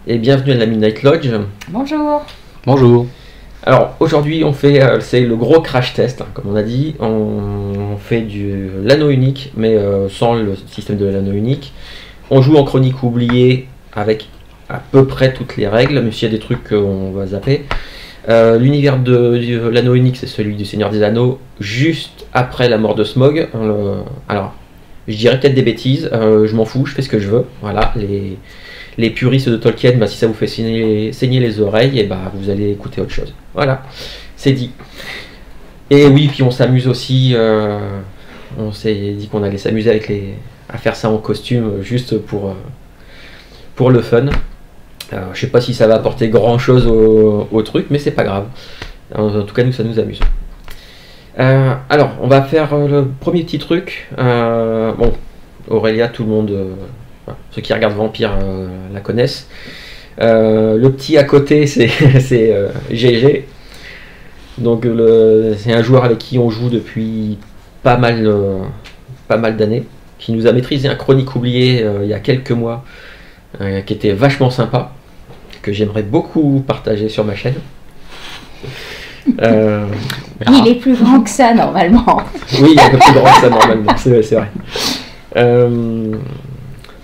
et bienvenue à la Midnight Lodge. Bonjour. Bonjour. Alors aujourd'hui on fait, c'est le gros crash test, hein, comme on a dit. On fait de l'anneau unique, mais sans le système de l'anneau unique. On joue en chronique oubliée avec à peu près toutes les règles, même s'il y a des trucs qu'on va zapper. L'univers de l'anneau unique, c'est celui du Seigneur des Anneaux, juste après la mort de Smaug. Alors, je dirais peut-être des bêtises, je m'en fous, je fais ce que je veux. Voilà, les puristes de Tolkien, bah, si ça vous fait saigner les oreilles, et bah, vous allez écouter autre chose. Voilà, c'est dit. Et oui, puis on s'amuse aussi, on s'est dit qu'on allait s'amuser à faire ça en costume, juste pour le fun. Je sais pas si ça va apporter grand chose au truc, mais c'est pas grave. En tout cas, nous, ça nous amuse. Alors, on va faire le premier petit truc. Bon, Aurélia, tout le monde, ceux qui regardent Vampire la connaissent. Le petit à côté, c'est GG. Donc, c'est un joueur avec qui on joue depuis pas mal d'années, qui nous a maîtrisé un chronique oublié il y a quelques mois, qui était vachement sympa, que j'aimerais beaucoup partager sur ma chaîne. Il est plus grand que ça normalement. Oui, il est un peu plus grand que ça normalement, c'est vrai.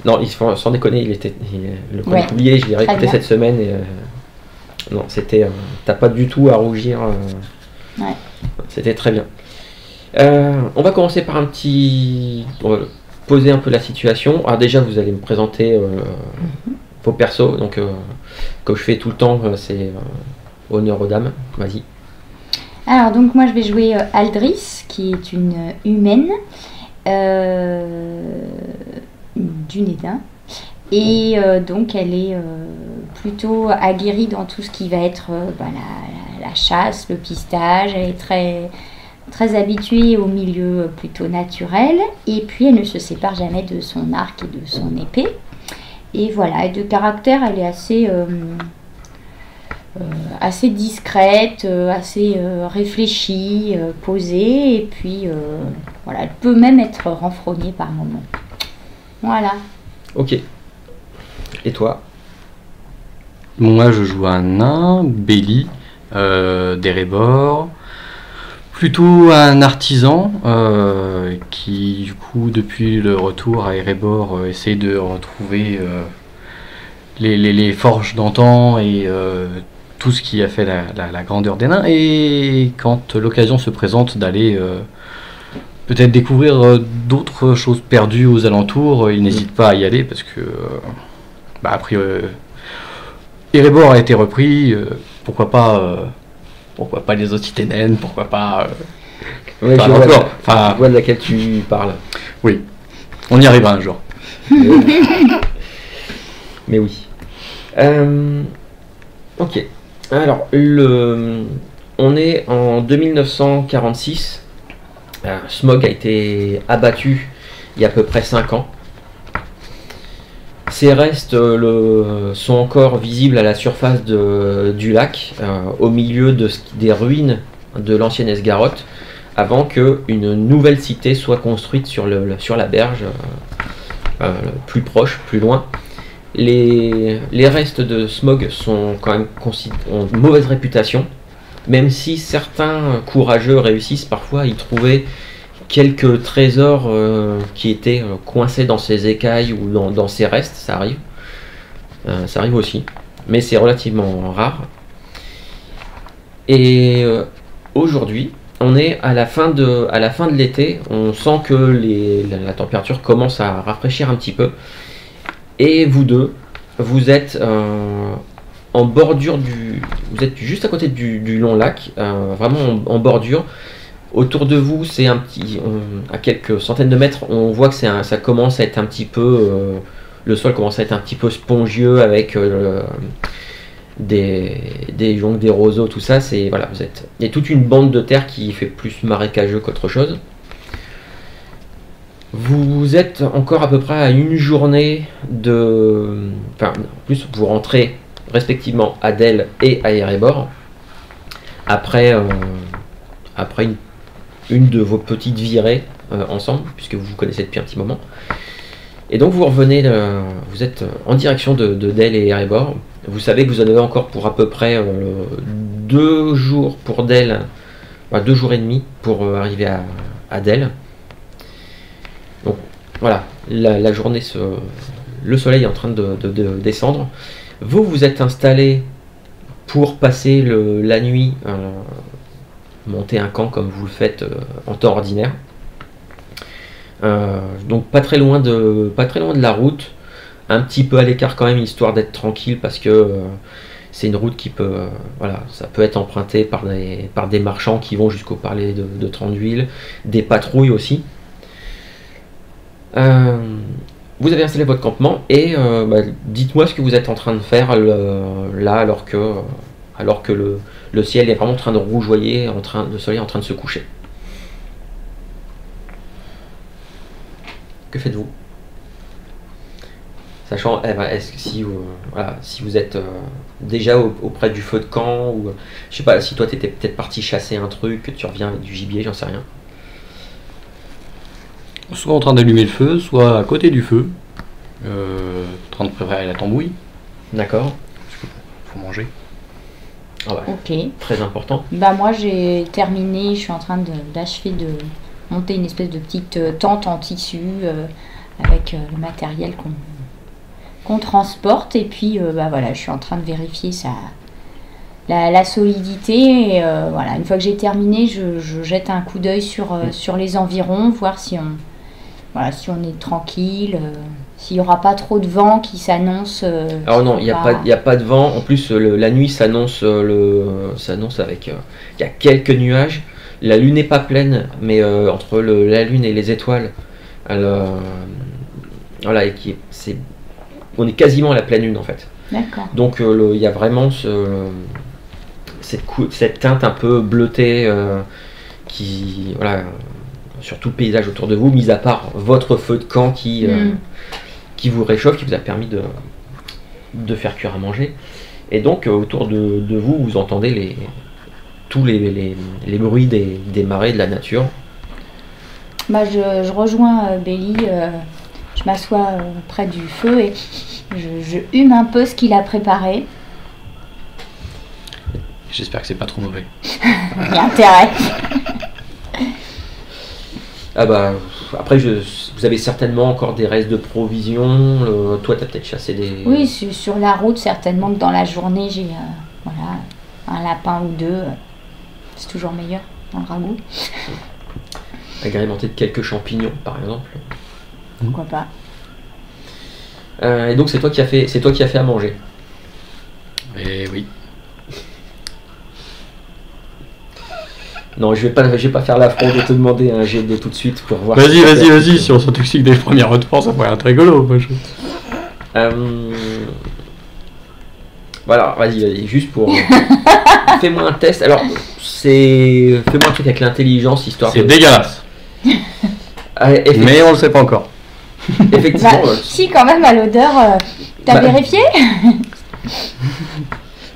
Non, sans déconner, le chronique oublié, je l'ai réécouté cette semaine et non, c'était t'as pas du tout à rougir. Ouais. C'était très bien. On va commencer par on va poser un peu la situation. Alors déjà, vous allez me présenter vos persos. Donc, comme je fais tout le temps, c'est honneur aux dames. Vas-y. Alors donc moi je vais jouer Aldris, qui est une humaine du Nédin. Et donc elle est plutôt aguerrie dans tout ce qui va être la chasse, le pistage. Elle est très habituée au milieu plutôt naturel. Et puis elle ne se sépare jamais de son arc et de son épée. Et voilà, et de caractère, elle est assez discrète, assez réfléchie, posée. Et puis voilà, elle peut même être renfrognée par moments. Voilà. Ok. Et toi? Moi, je joue un nain, Béli, d'Erebor. Plutôt un artisan qui, du coup, depuis le retour à Erebor, essaie de retrouver les forges d'antan et tout ce qui a fait la grandeur des nains. Et quand l'occasion se présente d'aller peut-être découvrir d'autres choses perdues aux alentours, il n'hésite pas à y aller parce que, après, Erebor a été repris, pourquoi pas les Occitanéennes, pourquoi pas... Ouais, je vois de laquelle tu parles. Oui, on y arrivera un jour. Mais oui. Ok. Alors, on est en 2946. Smaug a été abattu il y a à peu près 5 ans. Ses restes sont encore visibles à la surface du lac, au milieu des ruines de l'ancienne Esgaroth, avant qu'une nouvelle cité soit construite sur la berge, plus proche, plus loin. Les restes de Smaug sont quand même ont une mauvaise réputation, même si certains courageux réussissent parfois à y trouver quelques trésors qui étaient coincés dans ses écailles ou dans ses restes. Ça arrive aussi, mais c'est relativement rare. Et aujourd'hui, on est à la fin de l'été. On sent que la température commence à rafraîchir un petit peu. Et vous deux, vous êtes en bordure vous êtes juste à côté du long lac, vraiment en bordure. Autour de vous, c'est à quelques centaines de mètres, on voit que ça commence à être un petit peu, le sol commence à être un petit peu spongieux avec des joncs, des roseaux, tout ça. Voilà, il y a toute une bande de terre qui fait plus marécageux qu'autre chose. Vous êtes encore à peu près à une journée en plus vous rentrez respectivement à Dell et à Erebor après une de vos petites virées ensemble, puisque vous vous connaissez depuis un petit moment. Et donc vous revenez, vous êtes en direction de Dell et Erebor. Vous savez que vous en avez encore pour à peu près 2 jours pour Dell, 2 jours et demi pour arriver à Dell. Donc voilà, la journée, le soleil est en train de descendre. Vous vous êtes installé pour passer la nuit, monter un camp comme vous le faites en temps ordinaire. Donc pas très loin de la route, un petit peu à l'écart quand même, histoire d'être tranquille, parce que c'est une route qui peut, ça peut être emprunté par des marchands qui vont jusqu'au palais de Trandeville, des patrouilles aussi. Vous avez installé votre campement et dites-moi ce que vous êtes en train de faire là, alors que le ciel est vraiment en train de rougeoyer, le soleil est en train de se coucher. Que faites-vous? Sachant, est-ce que si vous êtes déjà auprès du feu de camp, ou je sais pas, si toi tu étais peut-être parti chasser un truc, que tu reviens avec du gibier, j'en sais rien. Soit en train d'allumer le feu, soit à côté du feu, en train de préparer la tambouille. D'accord. Parce qu'il faut manger. Ah ouais. Ok. Très important. Bah moi j'ai terminé, je suis en train d'achever de monter une espèce de petite tente en tissu avec le matériel qu'on transporte, et puis voilà, je suis en train de vérifier la solidité, et voilà, une fois que j'ai terminé, je jette un coup d'œil sur les environs, voir si on est tranquille, s'il n'y aura pas trop de vent qui s'annonce. Alors non, il n'y a pas de vent. En plus, la nuit s'annonce avec... Il y a quelques nuages. La lune n'est pas pleine, mais entre la lune et les étoiles, on est quasiment à la pleine lune en fait. D'accord. Donc il y a vraiment cette teinte un peu bleutée qui... Voilà, sur tout le paysage autour de vous, mis à part votre feu de camp qui vous réchauffe, qui vous a permis de faire cuire à manger. Et donc autour de vous, vous entendez tous les bruits des marées, de la nature. Bah, je rejoins Béli, je m'assois près du feu et je hume un peu ce qu'il a préparé. J'espère que c'est pas trop mauvais. Il y a intérêt. Ah bah, après, vous avez certainement encore des restes de provisions. Toi, tu as peut-être chassé des... Oui, sur la route, certainement que dans la journée, j'ai un lapin ou deux. C'est toujours meilleur, un ragoût. Agrémenté de quelques champignons, par exemple. Pourquoi pas. Et donc, c'est toi qui as fait à manger. Et oui. Non, je vais pas faire l'affront de te demander un jet de tout de suite pour voir. Vas-y, si on s'intoxique des premiers repas, ça pourrait être rigolo. Voilà, vas-y, juste pour... Fais-moi un test. Alors, fais-moi un truc avec l'intelligence, histoire C'est dégueulasse. Mais on le sait pas encore. Effectivement. Si, quand même, à l'odeur, t'as vérifié?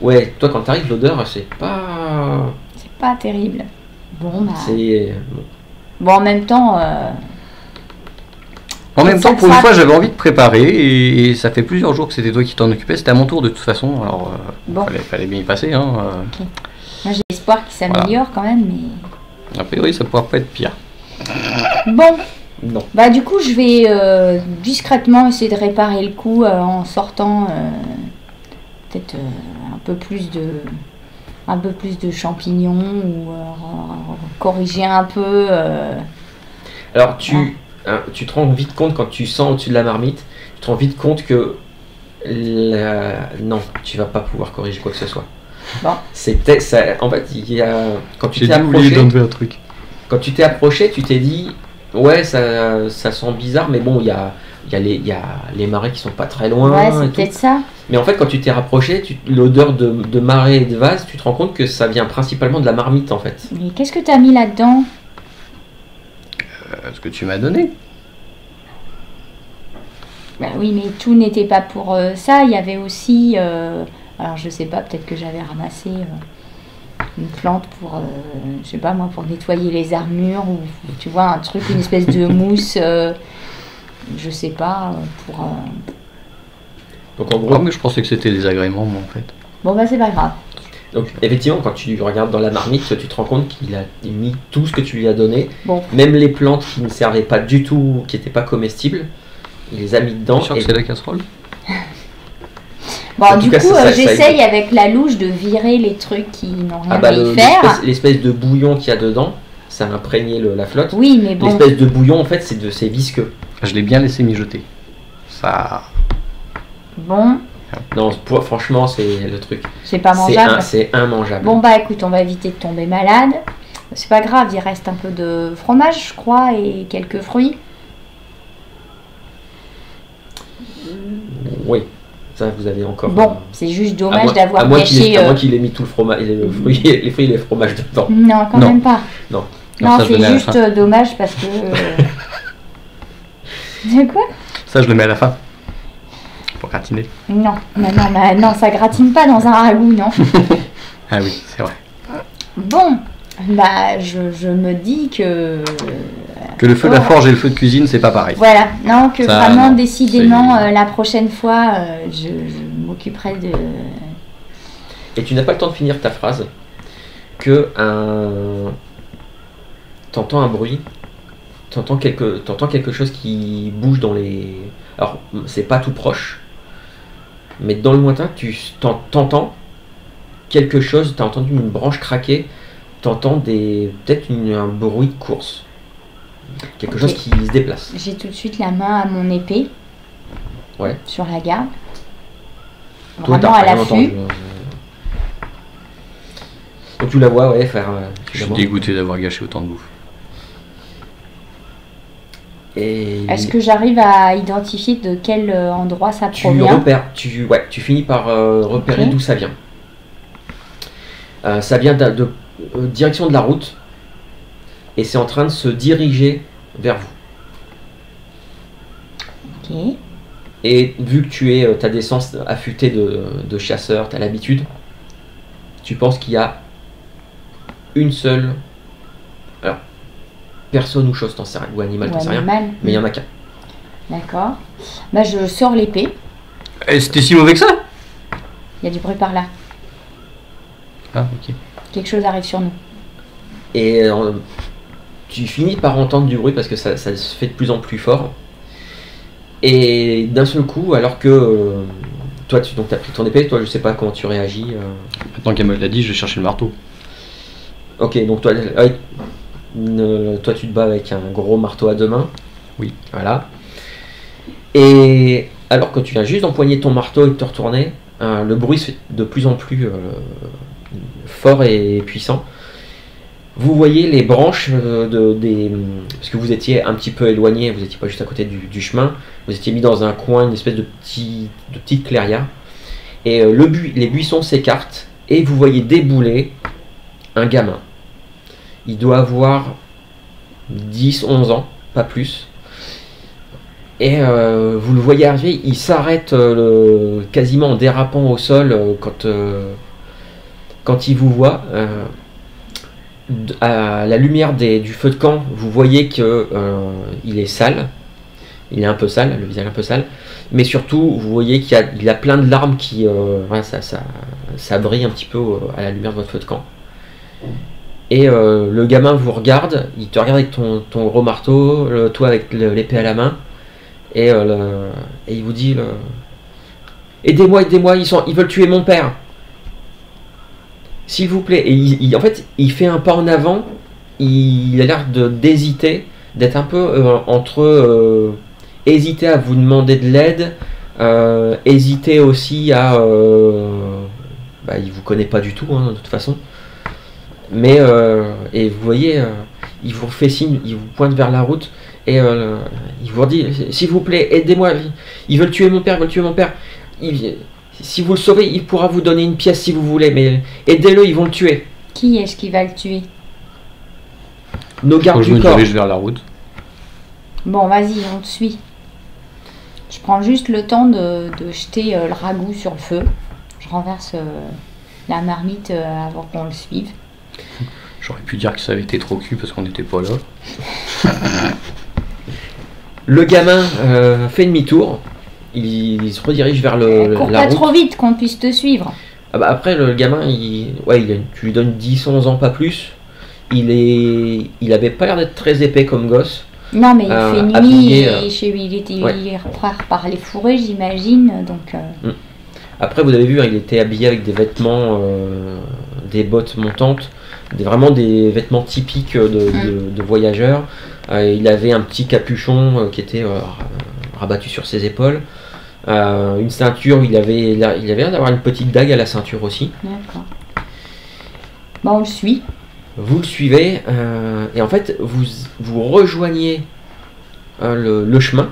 Ouais, toi, quand t'arrives, l'odeur, c'est pas... C'est pas terrible. Bon, bah... Bon, en même temps... En même temps, pour une fois, j'avais envie de préparer, et ça fait plusieurs jours que c'était toi qui t'en occupais. C'était à mon tour de toute façon, alors fallait bien y passer. Hein. Okay. Moi, j'ai espoir qu'il s'améliore quand même, mais... A priori, ça pourra pas être pire. Bon. Non. Bah du coup, je vais discrètement essayer de réparer le coup en sortant peut-être un peu plus de champignons, ou corriger un peu. Alors tu te rends vite compte, quand tu sens au-dessus de la marmite, tu te rends vite compte que non, tu vas pas pouvoir corriger quoi que ce soit. Bon. C'était ça. En fait, quand tu t'es approché, tu t'es dit ouais, ça sent bizarre, mais bon, il y a les marais qui sont pas très loin. Ouais, c'est peut-être ça. Mais en fait, quand tu t'es rapproché, l'odeur de marée et de vase, tu te rends compte que ça vient principalement de la marmite en fait. Mais qu'est-ce que tu as mis là-dedans? Ce que tu m'as donné. Bah oui, mais tout n'était pas pour ça. Il y avait aussi, alors je sais pas, peut-être que j'avais ramassé une plante pour, je sais pas moi, pour nettoyer les armures, ou tu vois, un truc, une espèce de mousse, je sais pas, pour... Donc en gros, Ah, mais je pensais que c'était des agréments, moi, en fait. Bon, bah, c'est pas grave. donc, effectivement, quand tu regardes dans la marmite, tu te rends compte qu'il a mis tout ce que tu lui as donné, Bon. même les plantes qui ne servaient pas du tout, qui n'étaient pas comestibles, il les a mis dedans. T'es sûr que c'est la casserole? Bon, En tout du cas, coup, ça j'essaye avec la louche de virer les trucs qui n'ont rien Ah bah à y faire. l'espèce de bouillon qu'il y a dedans, ça a imprégné la flotte. Oui, mais bon. L'espèce de bouillon, en fait, c'est visqueux. Je l'ai bien laissé mijoter. Ça... Bon, Non, franchement, c'est le truc. c'est pas mangeable. C'est immangeable. Bon, bah écoute, on va éviter de tomber malade. C'est pas grave, il reste un peu de fromage, je crois, et quelques fruits. Oui, ça vous avez encore. Bon, c'est juste à dommage moins- d'avoir à moins qu'il gâché. ait- à moins qu'il ait mis tout le fromage, les fruits et les fromages dedans. Non, quand Non. même pas. Non. Non, ça, je le c'est mets à la juste fin. dommage parce que. De quoi? Ça, je le mets à la fin. Pour gratiner. Non, non, ça gratine pas dans un ragoût, non. Ah oui, c'est vrai. Bon, bah je me dis que. Que le feu de la forge et le feu de cuisine, c'est pas pareil. Voilà, non, que Ça, vraiment, non, décidément, c'est- la prochaine fois, je m'occuperai de. Et tu n'as pas le temps de finir ta phrase que t'entends un bruit, t'entends quelque chose qui bouge dans les. Alors, c'est pas tout proche, mais dans le lointain, t'entends quelque chose, t'as entendu une branche craquer, t'entends peut-être un bruit de course. Quelque Ok. chose qui se déplace. J'ai tout de suite la main à mon épée. Ouais. Sur la garde. Toi, t'as Vraiment à rien l'affût. entendu. Donc tu la vois, ouais, faire. Je suis dégoûté d'avoir gâché autant de bouffe. Et Est-ce que j'arrive à identifier de quel endroit ça tu provient? repères, tu finis par repérer Ok. d'où ça vient. Ça vient de direction de la route et c'est en train de se diriger vers vous. Ok. Et vu que t'as des sens affûtés de chasseur, t'as l'habitude, tu penses qu'il y a une seule personne ou chose, t'en sais rien, ou animal, t'en Ou sais rien, animal. mais il y en a qu'un. D'accord. Bah je sors l'épée. Et c'était si mauvais que ça? Il y a du bruit par là. Ah, ok. Quelque chose arrive sur nous. Et tu finis par entendre du bruit parce que ça se fait de plus en plus fort. Et d'un seul coup, alors que toi, tu as pris ton épée, toi, je sais pas comment tu réagis. Maintenant qu'elle me l'a dit, je vais chercher le marteau. Ok, donc toi, toi, tu te bats avec un gros marteau à deux mains. Oui. Voilà. Et alors que tu viens juste d'empoigner ton marteau et de te retourner, le bruit se fait de plus en plus fort et puissant. Vous voyez les branches parce que vous étiez un petit peu éloigné, vous n'étiez pas juste à côté du chemin, vous étiez mis dans un coin, une espèce de petite clairière, et les buissons s'écartent, et vous voyez débouler un gamin. Il doit avoir 10-11 ans, pas plus, et vous le voyez arriver, il s'arrête quasiment en dérapant au sol quand il vous voit. À la lumière du feu de camp, vous voyez que il est sale, il est un peu sale, le visage un peu sale, mais surtout vous voyez qu'il a plein de larmes qui, voilà, ça brille un petit peu à la lumière de votre feu de camp. Et le gamin vous regarde, il te regarde avec ton gros marteau, toi avec l'épée à la main, et il vous dit aidez-moi, ils veulent tuer mon père. S'il vous plaît. Et en fait, il fait un pas en avant. Il a l'air d'hésiter, d'être un peu entre hésiter à vous demander de l'aide, hésiter aussi à. Il vous connaît pas du tout, hein, de toute façon. Mais et vous voyez, il vous fait signe, il vous pointe vers la route et il vous dit s'il vous plaît, aidez-moi. Ils veulent tuer mon père, si vous le sauvez, il pourra vous donner une pièce si vous voulez, mais aidez-le, ils vont le tuer. Qui est-ce qui va le tuer? Nos gardes Je du me corps. dirige vers la route. Bon, vas-y, on te suit. Je prends juste le temps de jeter le ragoût sur le feu. Je renverse la marmite avant qu'on le suive. J'aurais pu dire que ça avait été trop cul parce qu'on n'était pas là. Le gamin fait demi-tour il se redirige vers Cours la pas route. trop vite qu'on puisse te suivre. Ah bah après, le gamin, tu lui donnes 10-11 ans, pas plus. Il avait pas l'air d'être très épais comme gosse. Non, mais il fait nuit habillé, et chez lui, il ouais. repart par les fourrés, j'imagine. Donc, Après, vous avez vu, hein, il était habillé avec des vêtements, des bottes montantes, vraiment des vêtements typiques de voyageurs. Il avait un petit capuchon qui était rabattu sur ses épaules. Une ceinture, il avait l'air d'avoir une petite dague à la ceinture aussi. d'accord. Bon, on le suit. Vous le suivez et en fait vous rejoignez le chemin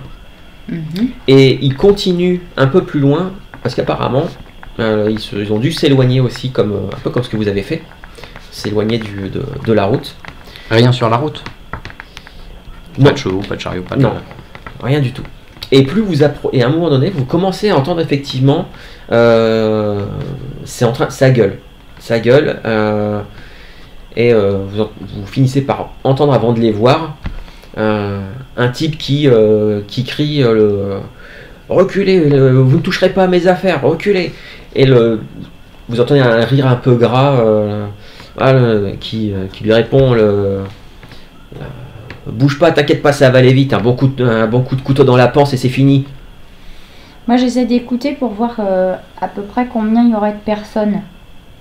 Mhm. et il continue un peu plus loin parce qu'apparemment ils ont dû s'éloigner aussi un peu comme ce que vous avez fait, s'éloigner de la route. Rien sur la route. Non. Pas de chevaux, pas de chariot, pas de... Non, rien du tout. Et plus et à un moment donné, vous commencez à entendre effectivement, ça gueule, et vous finissez par entendre avant de les voir un type qui crie reculez, vous ne toucherez pas à mes affaires, reculez. Et vous entendez un rire un peu gras qui lui répond bouge pas, t'inquiète pas, ça va aller vite. Un bon coup de couteau dans la panse et c'est fini. Moi, j'essaie d'écouter pour voir à peu près combien il y aurait de personnes.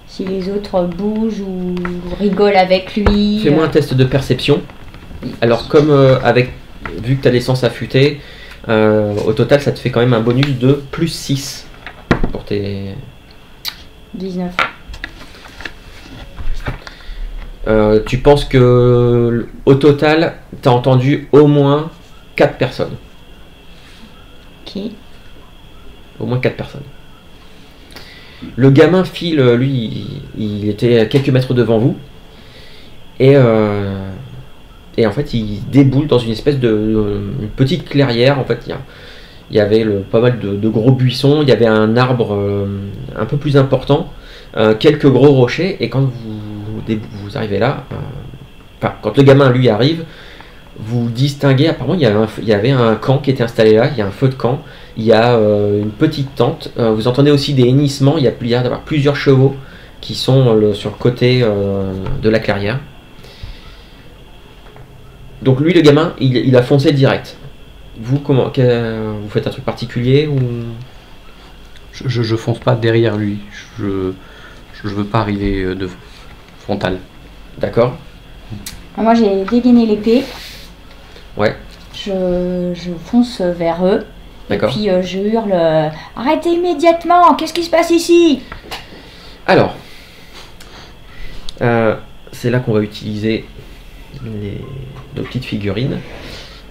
Si les autres bougent ou rigolent avec lui. Fais-moi un test de perception. Alors, comme vu que tu as l'essence affûtée, au total, ça te fait quand même un bonus de plus 6 pour tes. 19. Tu penses que au total, tu as entendu au moins 4 personnes. Ok. Au moins 4 personnes. Le gamin file, lui, il était à quelques mètres devant vous. Et en fait, il déboule dans une espèce une petite clairière. En fait, il y avait pas mal de gros buissons. Il y avait un arbre un peu plus important. Quelques gros rochers. Et quand vous arrivez là, quand le gamin, lui, arrive, vous distinguez, apparemment, il y avait un camp qui était installé là. Il y a un feu de camp. Il y a une petite tente. Vous entendez aussi des hennissements. Il y a l'air d'avoir plusieurs chevaux qui sont sur le côté de la clairière. Donc lui, le gamin, il a foncé direct. Vous, vous faites un truc particulier ou... Je fonce pas derrière lui. Je veux pas arriver de frontal. D'accord. Moi, j'ai dégainé l'épée. Ouais. Je fonce vers eux. D'accord. Et puis je hurle arrêtez immédiatement, qu'est-ce qui se passe ici? Alors, c'est là qu'on va utiliser nos petites figurines.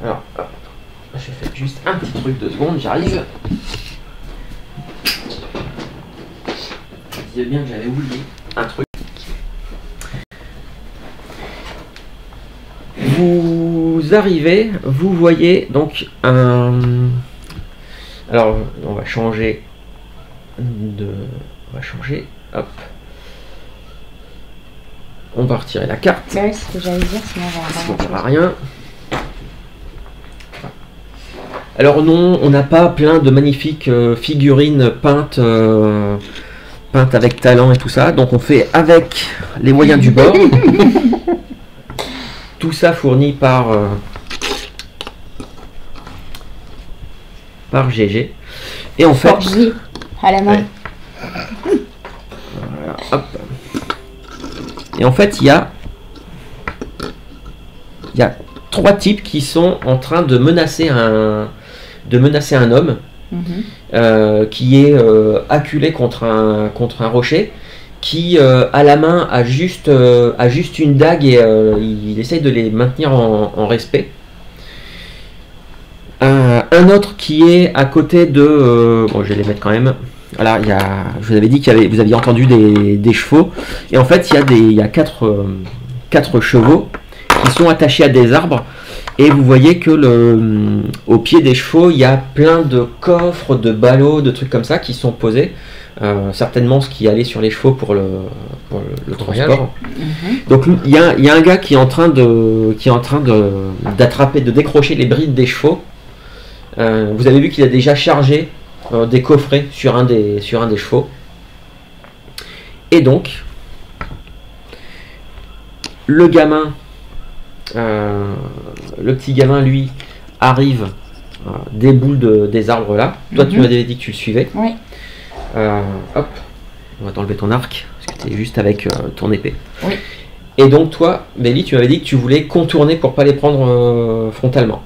Alors, hop, je fais juste un petit truc, 2 secondes, j'arrive. Je disais bien que j'avais oublié un truc. Vous arrivez, vous voyez donc un... Alors, on va changer hop. On va retirer la carte. Bah oui, c'est ce que j'allais dire, sinon on va Ça ne à rien. Alors non, on n'a pas plein de magnifiques figurines peintes avec talent et tout ça. Donc on fait avec les moyens du bord. Tout ça fourni par GG. Et en fait... forgé à la main. Ouais. Voilà, hop. Et en fait, il y a 3 types qui sont en train de menacer un homme qui est acculé contre un rocher, qui à la main a juste une dague et il essaye de les maintenir en respect. Un autre qui est à côté de... bon, je vais les mettre quand même. Voilà, je vous avais dit vous aviez entendu des chevaux. Et en fait, il y a 4 chevaux qui sont attachés à des arbres. Et vous voyez que au pied des chevaux, il y a plein de coffres, de ballots, de trucs comme ça qui sont posés. Certainement ce qui allait sur les chevaux pour le transport. Donc il y a un gars qui est en train d'attraper, de décrocher les brides des chevaux. Vous avez vu qu'il a déjà chargé des coffrets sur un des chevaux. Et donc, le gamin, le petit gamin, lui, arrive, déboule des arbres là. Toi, tu m'avais dit que tu le suivais. Oui. Hop, on va t'enlever ton arc, parce que tu es juste avec ton épée. Oui. Et donc, toi, Béli, tu m'avais dit que tu voulais contourner pour pas les prendre frontalement.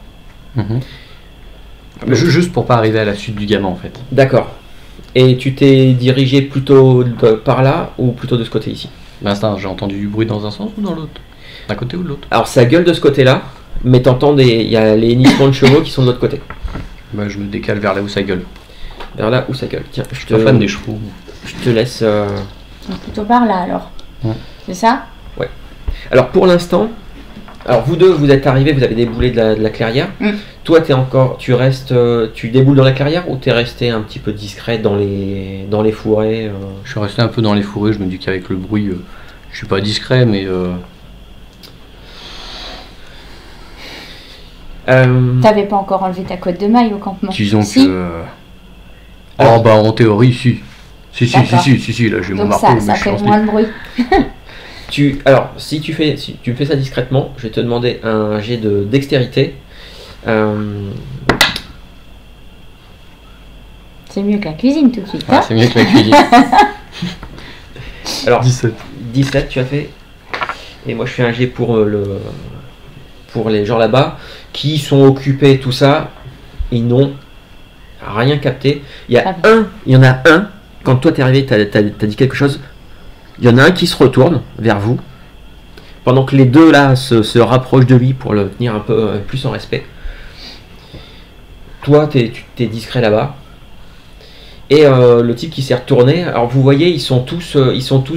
Juste pour pas arriver à la suite du gamin, en fait. D'accord. Et tu t'es dirigé plutôt par là ou plutôt de ce côté ici? L'instant, j'ai entendu du bruit dans un sens ou dans l'autre? D'un côté ou de l'autre? Alors ça gueule de ce côté-là, mais t'entends il y a les hennissements de chevaux qui sont de l'autre côté. Bah, je me décale vers là où ça gueule. Vers là où ça gueule. Tiens, Je suis pas fan des chevaux. Je te laisse. Donc plutôt par là alors. Ouais. C'est ça? Ouais. Alors pour l'instant, alors vous deux, vous êtes arrivés, vous avez déboulé de la clairière. Toi, tu restes, tu déboules dans la clairière ou t'es resté un petit peu discret dans les fourrés Je suis resté un peu dans les fourrés. Je me dis qu'avec le bruit, je suis pas discret, mais. T'avais pas encore enlevé ta cotte de maille au campement? Disons si. que. Oh bah en théorie, si. Si, là j'ai mon Donc marteau. ça mais je fait lance moins de bruit. Alors, si tu fais ça discrètement, je vais te demander un jet de dextérité. C'est mieux que la cuisine tout de suite. Ah, c'est mieux que la cuisine. Alors, 17 tu as fait. Et moi je fais un jet pour les gens là-bas qui sont occupés, tout ça. Ils n'ont rien capté. Il y en a un, quand toi t'es arrivé, t'as dit quelque chose. Il y en a un qui se retourne vers vous, pendant que les deux là se rapprochent de lui pour le tenir un peu plus en respect. Toi, tu es discret là-bas. Et le type qui s'est retourné, alors vous voyez, ils sont tous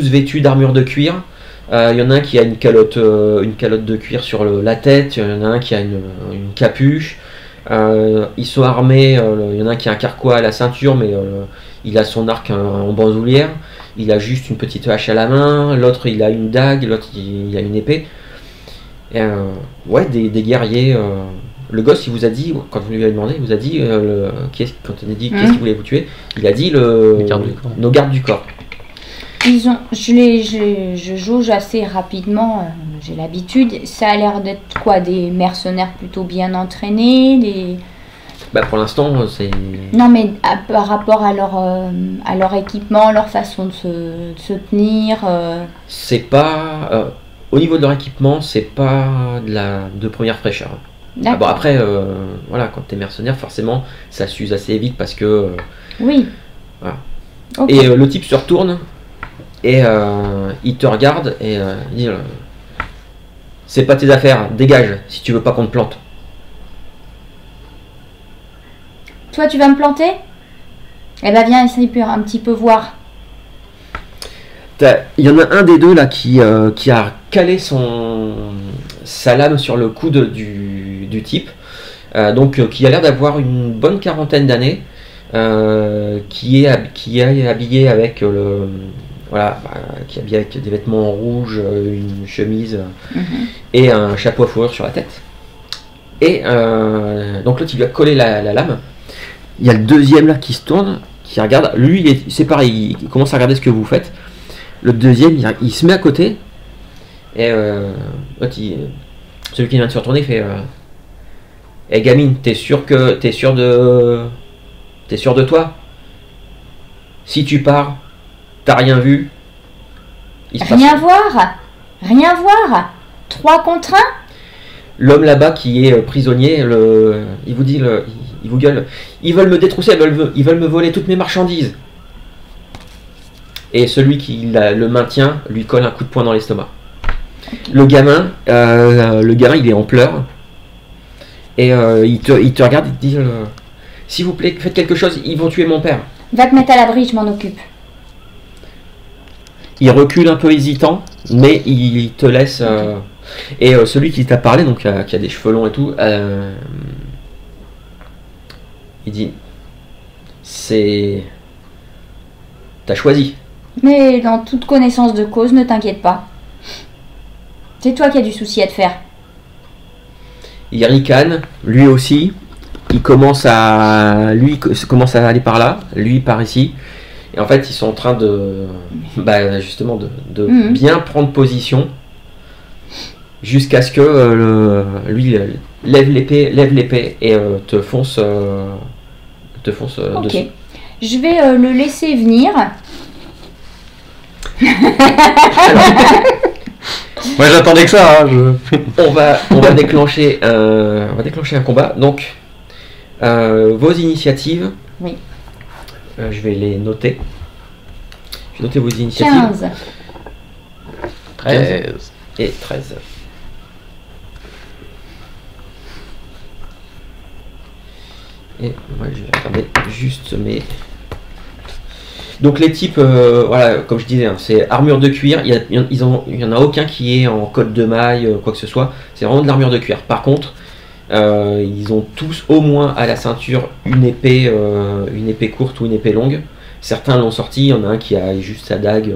vêtus d'armure de cuir. Il y en a un qui a une calotte de cuir sur la tête, il y en a un qui a une capuche. Ils sont armés, il y en a un qui a un carquois à la ceinture, mais il a son arc en bandoulière. Il a juste une petite hache à la main, l'autre il a une dague, l'autre il a une épée. Et, ouais, des guerriers. Le gosse, il vous a dit, quand vous lui avez demandé, il vous a dit, quand on a dit qu'est-ce qu'il voulait vous tuer, il a dit nos gardes du corps. Je jauge assez rapidement, j'ai l'habitude. Ça a l'air d'être quoi? Des mercenaires plutôt bien entraînés, Bah pour l'instant, c'est... Non, mais par rapport à leur équipement, leur façon de se tenir... C'est pas... au niveau de leur équipement, c'est pas de première fraîcheur. Ah bon, après, voilà, quand t'es mercenaire, forcément, ça s'use assez vite parce que... oui. Voilà. Okay. Et le type se retourne et il te regarde et il dit c'est pas tes affaires, dégage si tu veux pas qu'on te plante. Toi, tu vas me planter? Eh ben, viens essayer un petit peu voir. Il y en a un des deux là qui a calé sa lame sur le coude du type, donc qui a l'air d'avoir une bonne quarantaine d'années, qui est habillé avec qui est habillé avec des vêtements en rouge, une chemise et un chapeau à fourrure sur la tête. Et donc l'autre il lui a collé la lame. Il y a le deuxième là qui se tourne, qui regarde. Lui, c'est pareil, il commence à regarder ce que vous faites. Le deuxième, il se met à côté. Et celui qui vient de se retourner fait hey, gamine, t'es sûr de toi? Si tu pars, t'as rien vu? Rien voir 3 contre 1. L'homme là-bas qui est prisonnier, il vous dit, il vous gueule, ils veulent me détrousser, ils veulent me voler toutes mes marchandises. Et celui qui le maintient lui colle un coup de poing dans l'estomac. Le gamin, il est en pleurs. Et il te regarde et te dit s'il vous plaît, faites quelque chose, ils vont tuer mon père. Va te mettre à l'abri, je m'en occupe. Il recule un peu hésitant, mais il te laisse... Et celui qui t'a parlé, donc qui a des cheveux longs et tout, il dit t'as choisi. Mais dans toute connaissance de cause, ne t'inquiète pas. C'est toi qui as du souci à te faire. Il ricane, lui aussi. lui commence à aller par là, lui par ici. Et en fait, ils sont en train de, justement, de bien prendre position jusqu'à ce que lui lève l'épée et te fonce Ok. dessus. Je vais le laisser venir. Moi j'attendais que ça. On va déclencher un combat. Donc, vos initiatives. Oui. Je vais les noter. Je vais noter vos initiatives. 15. 13. Et 13. Et moi je vais regarder juste mes... Donc les types, voilà, comme je disais, hein, c'est armure de cuir. Il y en a aucun qui est en côte de maille, quoi que ce soit. C'est vraiment de l'armure de cuir. Par contre, ils ont tous au moins à la ceinture une épée courte ou une épée longue. Certains l'ont sorti. Il y en a un qui a juste sa dague.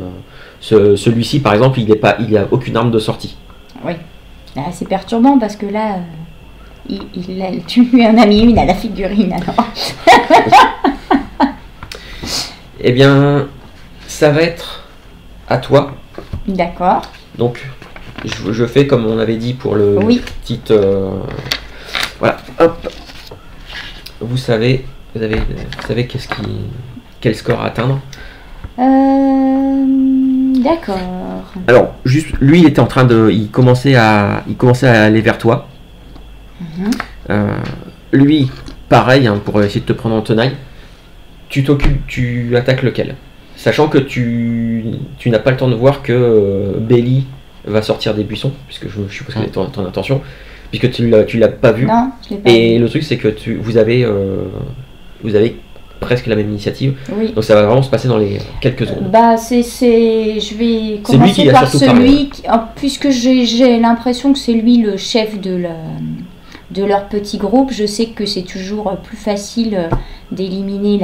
Celui-ci, par exemple, il a aucune arme de sortie. Oui. C'est perturbant parce que là, il a tué un ami, une à la figurine alors. Eh bien, ça va être à toi. D'accord. Donc, je fais comme on avait dit pour le petit... voilà, hop. Vous savez quel score à atteindre. D'accord. Alors, juste, lui, il était en train de... Il commençait à aller vers toi. Lui, pareil, hein, pour essayer de te prendre en tenaille. Tu attaques lequel? Sachant que tu n'as pas le temps de voir que Belly va sortir des buissons, puisque je suppose que c'est ton intention, puisque tu l'as pas vu. Non, je l'ai pas Et vu. le truc, c'est que vous avez presque la même initiative. Oui. Donc ça va vraiment se passer dans les quelques secondes. Je vais C'est lui qui commencer a par surtout parlé. celui puisque j'ai l'impression que c'est lui le chef de leur petit groupe. Je sais que c'est toujours plus facile d'éliminer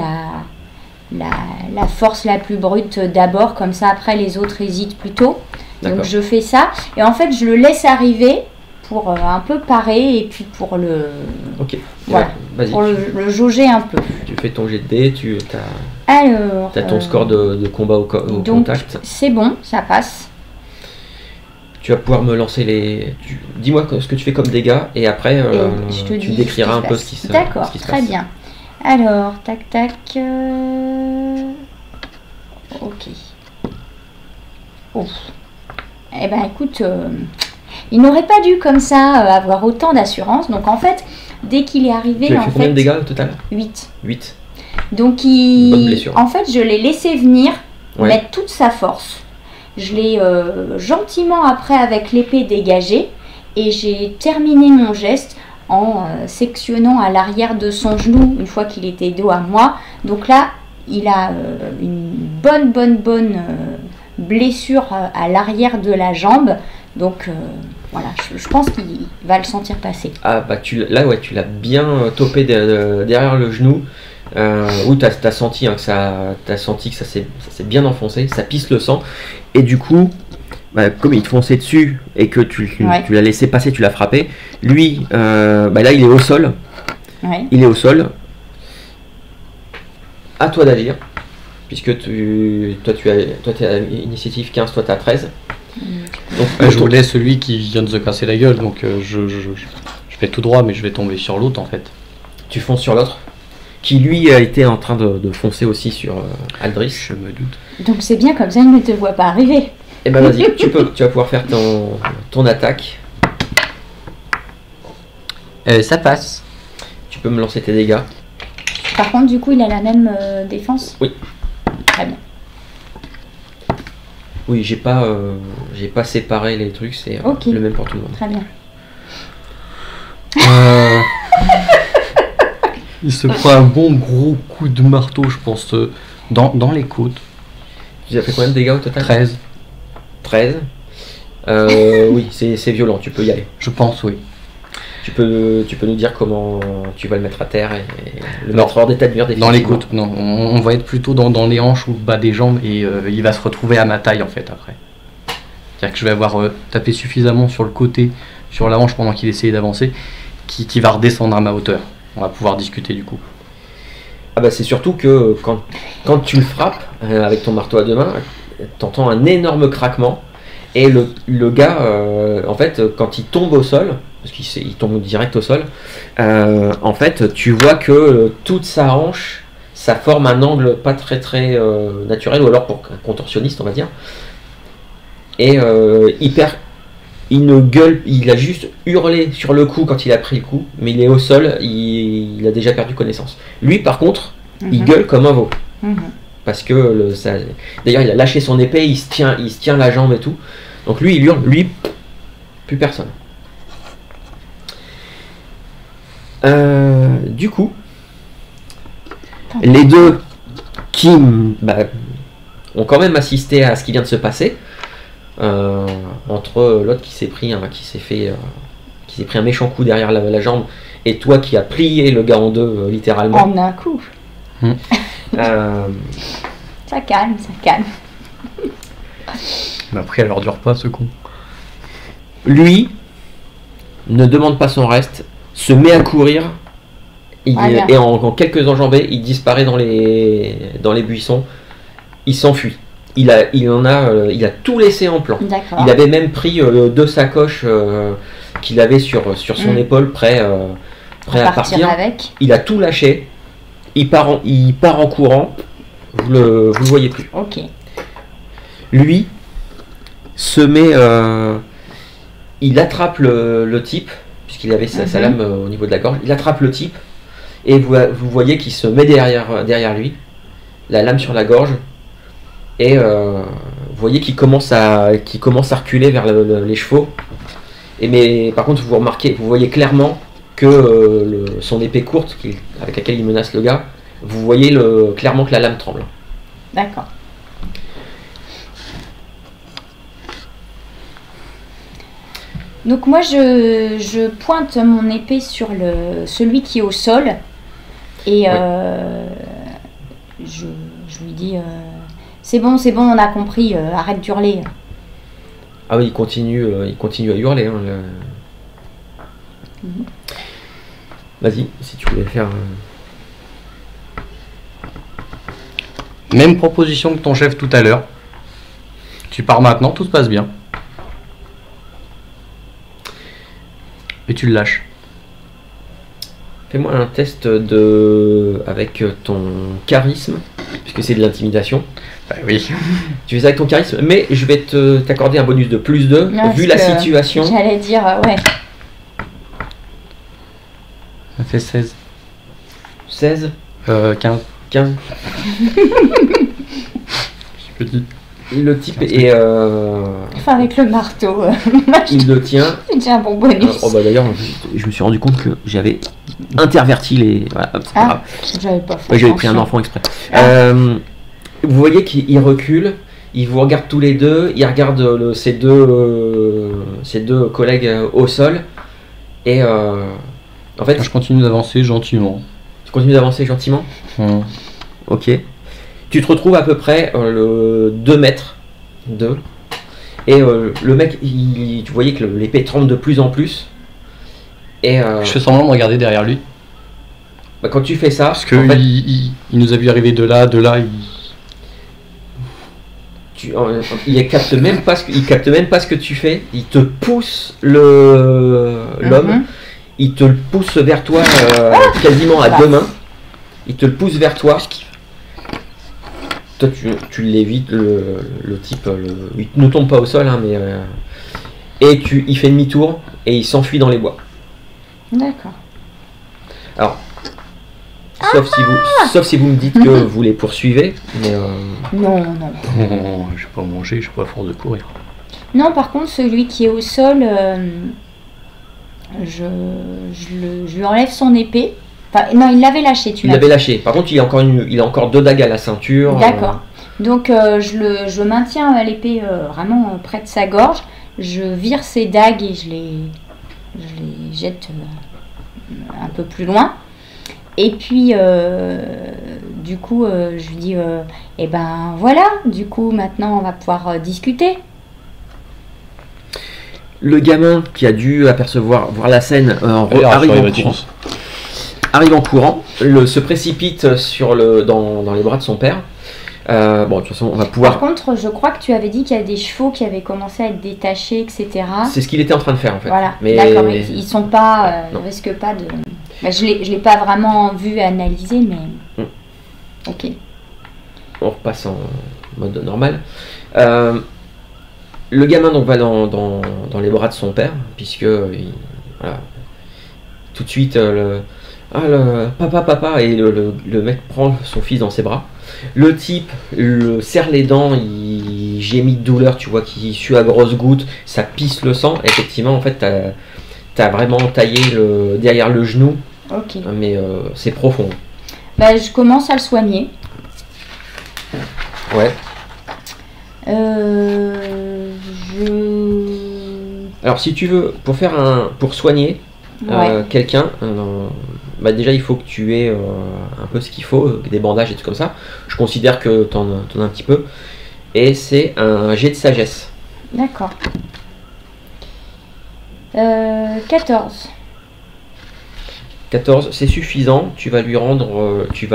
la force la plus brute d'abord, comme ça après les autres hésitent plutôt. Donc D'accord. je fais ça et en fait je le laisse arriver pour un peu parer et puis pour le Ok. voilà, Vas-y. pour le jauger un peu. Tu fais ton jet de dés, Alors t'as ton score de combat au donc contact. c'est bon, ça passe. Tu vas pouvoir me lancer les... Dis-moi ce que tu fais comme dégâts et après Et je te tu dis décriras un peu ce ce qui se D'accord, ce qui se très passe. bien. Alors, tac, tac. Ok. Ouf. Eh ben, écoute, il n'aurait pas dû comme ça avoir autant d'assurance. Donc, en fait, dès qu'il est arrivé, Tu as en fait combien de fait, dégâts au total? 8. 8. Donc, Bonne blessure. en fait, je l'ai laissé venir, Ouais. mettre toute sa force. Je l'ai gentiment après avec l'épée dégagée et j'ai terminé mon geste en sectionnant à l'arrière de son genou une fois qu'il était dos à moi. Donc là, il a une bonne blessure à l'arrière de la jambe. Donc voilà, je pense qu'il va le sentir passer. Ah bah tu l'as bien topé derrière le genou. Oui, t'as senti que ça s'est bien enfoncé, ça pisse le sang. Et du coup, comme il te fonçait dessus et que tu l'as laissé passer, tu l'as frappé, lui, là il est au sol. Ouais. Il est au sol. À toi d'agir, puisque toi tu as initiative 15, toi tu as 13. Donc, Je voulais celui qui vient de se casser la gueule, donc je vais tout droit, mais je vais tomber sur l'autre en fait. tu fonces sur l'autre, qui lui a été en train de foncer aussi sur Aldris. Je me doute. Donc c'est bien comme ça, il ne te voit pas arriver. Et ben vas-y, tu vas pouvoir faire ton attaque. Ça passe. Tu peux me lancer tes dégâts. Par contre, du coup, il a la même défense? Oui. Très bien. Oui, j'ai pas séparé les trucs, c'est Ok. le même pour tout le monde. Très bien. Il se prend un bon gros coup de marteau, je pense, dans les côtes. Tu as fait combien de dégâts au total? 13, 13. Oui, c'est violent, tu peux y aller. je pense, oui. Tu peux nous dire comment tu vas le mettre à terre et le Non. mettre hors d'état de nuire Dans les définitivement. côtes, non. On va être plutôt dans les hanches ou le bas des jambes et il va se retrouver à ma taille en fait après. C'est-à-dire que je vais avoir tapé suffisamment sur le côté, sur la hanche pendant qu'il essayait d'avancer, qui va redescendre à ma hauteur. On va pouvoir discuter du coup. Ah bah c'est surtout que quand tu le frappes avec ton marteau à deux mains, t'entends un énorme craquement et le gars, en fait, quand il tombe au sol, parce qu'il tombe direct au sol, en fait, tu vois que toute sa hanche, ça forme un angle pas très très naturel, ou alors pour un contorsionniste, on va dire. Et il ne gueule, il a juste hurlé sur le coup quand il a pris le coup, mais il est au sol, il a déjà perdu connaissance. Lui, par contre, il gueule comme un veau. Parce que, d'ailleurs, il a lâché son épée, il se tient la jambe et tout. Donc lui, il hurle, lui, plus personne. Du coup, les deux qui ont quand même assisté à ce qui vient de se passer, entre l'autre qui s'est pris un méchant coup derrière la jambe et toi qui as plié le gars en deux littéralement. En un coup. Ça calme. Mais après, elle leur dure pas ce con. Lui ne demande pas son reste, se met à courir et en quelques enjambées, il disparaît dans les buissons. Il s'enfuit. Il a tout laissé en plan. D'accord. Il avait même pris deux sacoches qu'il avait sur son épaule, prêt à partir. Avec. Il a tout lâché. Il part en courant. Vous le voyez plus. Ok. Lui se met. Il attrape le type, puisqu'il avait sa lame au niveau de la gorge. Il attrape le type et vous voyez qu'il se met derrière lui, la lame sur la gorge. Et vous voyez qu'il commence à reculer vers les chevaux. Mais par contre, vous voyez clairement que son épée courte, avec laquelle il menace le gars, vous voyez clairement que la lame tremble. D'accord. Donc moi, je pointe mon épée sur celui qui est au sol. Et je lui dis... C'est bon, on a compris, arrête d'hurler. Ah oui, il continue à hurler. Hein, Vas-y, si tu voulais faire... Même proposition que ton chef tout à l'heure. Tu pars maintenant, tout se passe bien. Et tu le lâches. Fais-moi un test avec ton charisme, puisque c'est de l'intimidation. Bah oui. Tu fais ça avec ton charisme, mais je vais t'accorder un bonus de plus 2, vu la situation. J'allais dire, ouais. Ça fait 16. 16 15. 15. Je suis petit. Le type est... Enfin, avec le marteau. il le tient. C'est déjà un bon bonus. D'ailleurs, je me suis rendu compte que j'avais interverti les... Voilà, c'est pas grave. J'avais pas fait J'avais pris un enfant exprès. Vous voyez qu'il recule, il vous regarde tous les deux, il regarde ses deux collègues au sol, et en fait... Je continue d'avancer gentiment. Tu continues d'avancer gentiment ? Ok. Tu te retrouves à peu près 2 mètres d'eux, et le mec, tu voyais que l'épée tremble de plus en plus, et... Je fais semblant de regarder derrière lui. Quand tu fais ça... Parce que il nous a vu arriver de là, il capte même pas ce que tu fais. Il te pousse l'homme. Il te le pousse vers toi quasiment à 2 mains. Il te le pousse vers toi. Toi tu l'évites, le type il ne tombe pas au sol, hein, mais et il fait demi-tour et il s'enfuit dans les bois. D'accord. Alors sauf si vous me dites que vous les poursuivez, mais non. Je vais pas manger, je suis pas à force de courir. Non, par contre, celui qui est au sol, je lui enlève son épée. Enfin, non, il l'avait lâché, Il l'avait lâché. Par contre, il a encore 2 dagues à la ceinture. D'accord. Donc, je maintiens l'épée vraiment près de sa gorge. Je vire ses dagues et je les jette un peu plus loin. Et puis, du coup, je lui dis, eh ben voilà, du coup, maintenant, on va pouvoir discuter. Le gamin qui a dû voir la scène arrive arrive en courant, se précipite dans les bras de son père. Bon, de toute façon, on va pouvoir... Par contre, je crois que tu avais dit qu'il y a des chevaux qui avaient commencé à être détachés, etc. C'est ce qu'il était en train de faire, en fait. Voilà, mais... d'accord, ils sont pas... ne risquent pas de... Bah, je l'ai pas vraiment vu analyser, mais... Ok. On repasse en mode normal. Le gamin donc va dans les bras de son père, puisque voilà, tout de suite papa, et le mec prend son fils dans ses bras. Le type le serre les dents, il gémit de douleur, tu vois qu'il sue à grosses gouttes, ça pisse le sang. Effectivement, en fait, t'as vraiment taillé derrière le genou, mais c'est profond. Bah, je commence à le soigner. Ouais. Alors si tu veux, pour soigner quelqu'un, bah déjà il faut que tu aies un peu ce qu'il faut, des bandages et tout comme ça. Je considère que t'en as un petit peu. Et c'est un jet de sagesse. D'accord. 14. 14, c'est suffisant. Tu vas lui rendre, je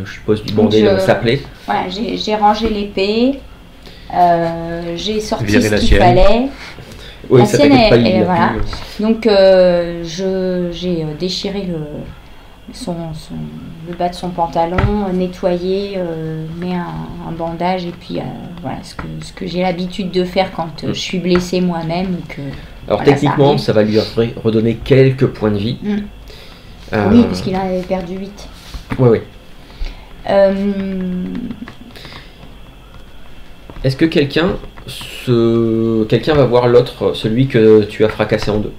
suppose lui bander sa plaie. Voilà, j'ai rangé l'épée. J'ai sorti Virer ce la qu'il sienne. fallait. Oui, La ça sienne t'inquiète pas, est il a voilà. plus, Donc j'ai déchiré le bas de son pantalon, nettoyé, mis un bandage et puis voilà ce que j'ai l'habitude de faire quand je suis blessée moi-même. Alors voilà, techniquement, ça va lui redonner quelques points de vie. Oui, parce qu'il en avait perdu 8. Oui. Est-ce que quelqu'un va voir l'autre, celui que tu as fracassé en deux?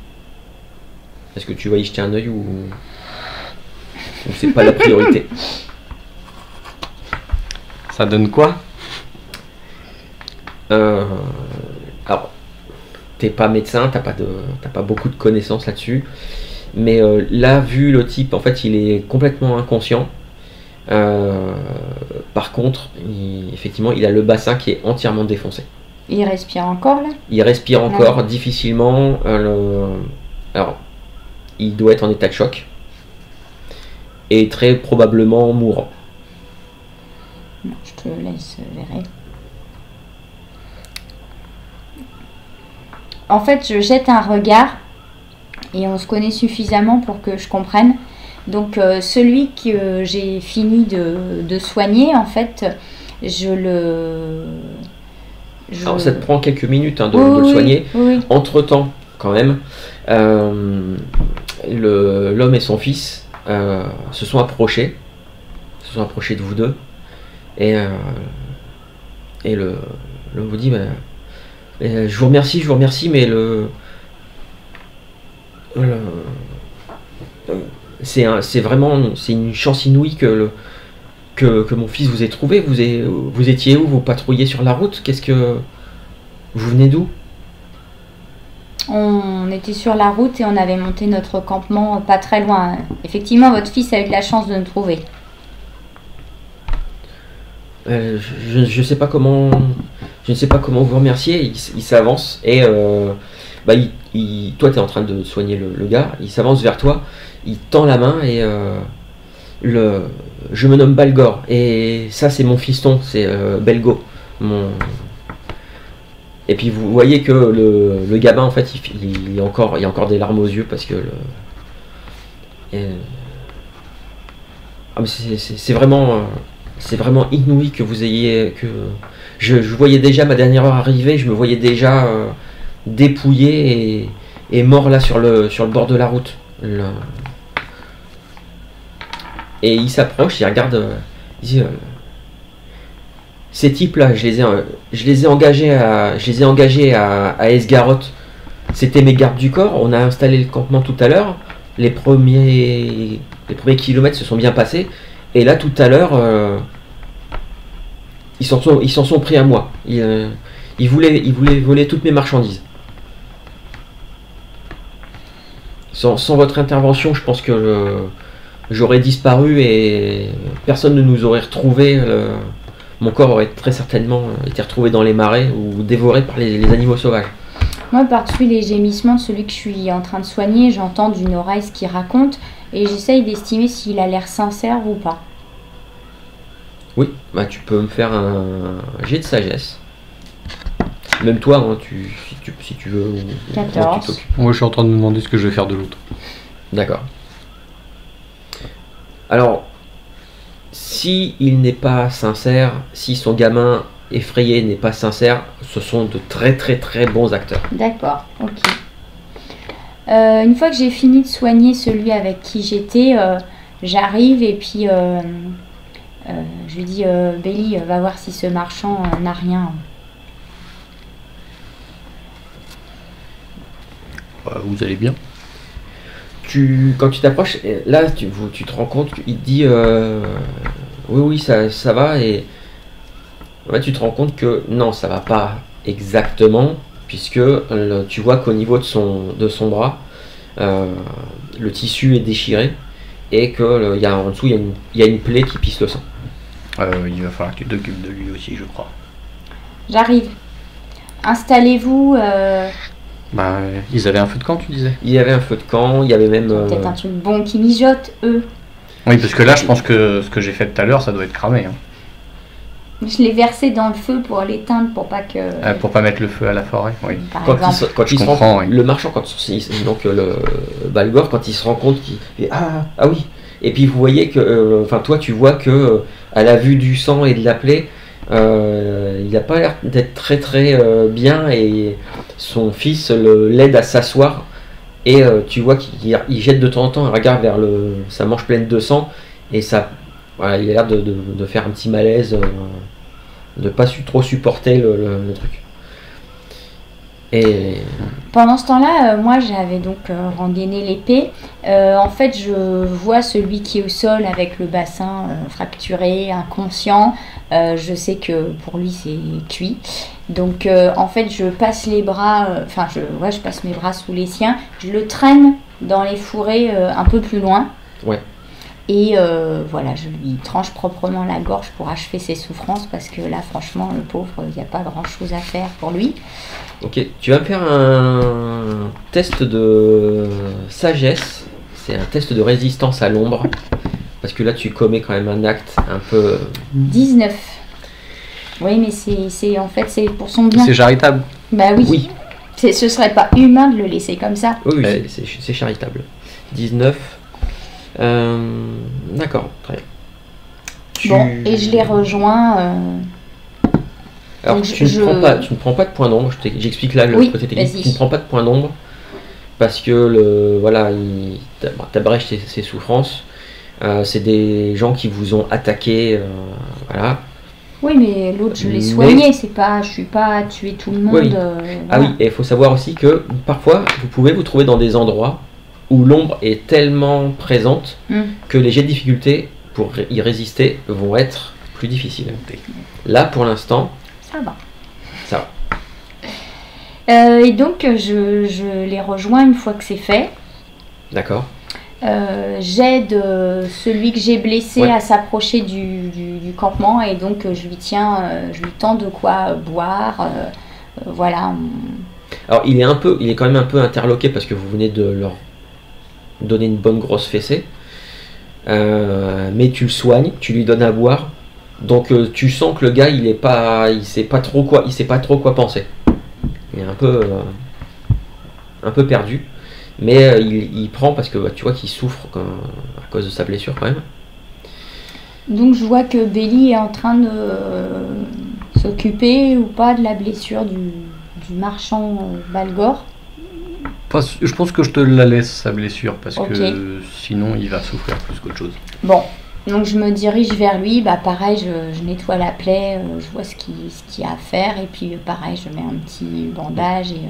Est-ce que tu vas y jeter un œil ou c'est pas la priorité? Ça donne quoi? Alors, t'es pas médecin, t'as pas beaucoup de connaissances là-dessus, mais là, vu le type, en fait, il est complètement inconscient. Par contre, effectivement, il a le bassin qui est entièrement défoncé. Il respire encore là? Il respire encore difficilement. Alors, il doit être en état de choc et très probablement mourant. Non, je te laisse verrer. En fait, je jette un regard et on se connaît suffisamment pour que je comprenne. Donc celui que j'ai fini de soigner, en fait, Alors ça te prend quelques minutes de le soigner. Oui. Entre-temps, quand même, l'homme et son fils se sont approchés de vous deux. Et l'homme vous dit, je vous remercie, mais c'est vraiment une chance inouïe que mon fils vous ait trouvé. Vous étiez où? Vous patrouilliez sur la route? Vous venez d'où? On était sur la route et on avait monté notre campement pas très loin. Effectivement, votre fils a eu de la chance de nous trouver. Je ne sais pas comment vous remercier. Il s'avance et toi tu es en train de soigner le gars. Il s'avance vers toi, il tend la main et je me nomme Balgor et ça c'est mon fiston, c'est Belgo. Et puis vous voyez que le gamin en fait il y a encore des larmes aux yeux parce que c'est vraiment inouï que vous ayez je voyais déjà ma dernière heure arriver, je me voyais déjà dépouillé et mort là sur le bord de la route. Et il s'approche, il regarde, il dit ces types là, je les ai engagés à Esgaroth. C'était mes gardes du corps. On a installé le campement tout à l'heure. Les premiers kilomètres se sont bien passés. Et là tout à l'heure, ils s'en sont pris à moi. Ils voulaient voler toutes mes marchandises. Sans votre intervention, je pense que j'aurais disparu et personne ne nous aurait retrouvés. Mon corps aurait très certainement été retrouvé dans les marais ou dévoré par les animaux sauvages. Moi, par-dessus les gémissements de celui que je suis en train de soigner, j'entends d'une oreille ce qu'il raconte et j'essaye d'estimer s'il a l'air sincère ou pas. Oui, bah tu peux me faire un jet de sagesse. Même toi, hein, si tu veux. 14. Tu t'occupes. Moi, je suis en train de me demander ce que je vais faire de l'autre. D'accord. Alors, si il n'est pas sincère, si son gamin effrayé n'est pas sincère, ce sont de très très très bons acteurs. D'accord, ok. Une fois que j'ai fini de soigner celui avec qui j'étais, j'arrive et puis je lui dis Béli, va voir si ce marchand n'a rien. Vous allez bien? Quand tu t'approches, là tu te rends compte qu'il te dit oui ça va, et en fait, tu te rends compte que non, ça va pas exactement, puisque tu vois qu'au niveau de son bras, le tissu est déchiré et que en dessous il y a une plaie qui pisse le sang. Il va falloir que tu t'occupes de lui aussi, je crois. J'arrive. Installez-vous. Bah, ils avaient un feu de camp, tu disais? Il y avait un feu de camp, il y avait même... Peut-être un truc bon qui mijote, eux. Oui, parce que là, je pense que ce que j'ai fait tout à l'heure, ça doit être cramé. Hein. Je l'ai versé dans le feu pour l'éteindre, pour pas que... Pour pas mettre le feu à la forêt, oui. Par Quand exemple. il se rend comprends, compte, oui. le marchand, donc le Balgor, quand il se rend compte qu'il fait ah oui, et puis vous voyez que, toi tu vois que à la vue du sang et de la plaie, il n'a pas l'air d'être très très bien, et son fils l'aide à s'asseoir, et tu vois qu'il jette de temps en temps un regard vers sa manche pleine de sang, et ça, voilà, il a l'air de faire un petit malaise, de pas trop supporter le truc. Et Pendant ce temps-là, moi j'avais donc rengainé l'épée. En fait, je vois celui qui est au sol avec le bassin fracturé, inconscient. Je sais que pour lui c'est cuit. Donc en fait, je passe les bras, je passe mes bras sous les siens. Je le traîne dans les fourrés un peu plus loin. ouais. Et voilà, je lui tranche proprement la gorge pour achever ses souffrances, parce que là, franchement, le pauvre, il n'y a pas grand-chose à faire pour lui. Ok, tu vas me faire un test de sagesse. C'est un test de résistance à l'ombre. Parce que là, tu commets quand même un acte un peu... 19. Oui, mais c'est en fait, c'est pour son bien. C'est charitable. Bah oui. Oui, Ce serait pas humain de le laisser comme ça. oui, Ouais. c'est charitable. 19. D'accord, très bien. Bon, et je les rejoins. Alors, donc tu ne prends pas de point d'ombre. J'explique là le Oui, côté technique. vas-y. Tu ne prends pas de point d'ombre parce que t'abrèges ses souffrances. C'est des gens qui vous ont attaqué, voilà. Oui, mais l'autre, je l'ai Mais- soigné. C'est pas, je suis pas à tuer tout le monde. Oui. Ah oui, et il faut savoir aussi que parfois vous pouvez vous trouver dans des endroits où l'ombre est tellement présente que les jets de difficulté pour y résister vont être plus difficiles. Là, pour l'instant, Ça va. ça va. Et donc, je les rejoins une fois que c'est fait. D'accord. J'aide celui que j'ai blessé Ouais. à s'approcher du campement, et donc je lui tends de quoi boire. Voilà. Alors il est quand même un peu interloqué parce que vous venez de leur donner une bonne grosse fessée. Mais tu le soignes, tu lui donnes à boire. Donc tu sens que le gars il sait pas trop quoi penser. Il est un peu perdu. Mais il prend parce que tu vois qu'il souffre à cause de sa blessure quand même. Donc je vois que Béli est en train de s'occuper ou pas de la blessure du marchand Balgor. Je pense que je te la laisse, sa blessure, parce Ok. que sinon il va souffrir plus qu'autre chose. Bon, donc je me dirige vers lui. Bah pareil, je nettoie la plaie, je vois ce qu'il y a à faire, et puis pareil, je mets un petit bandage et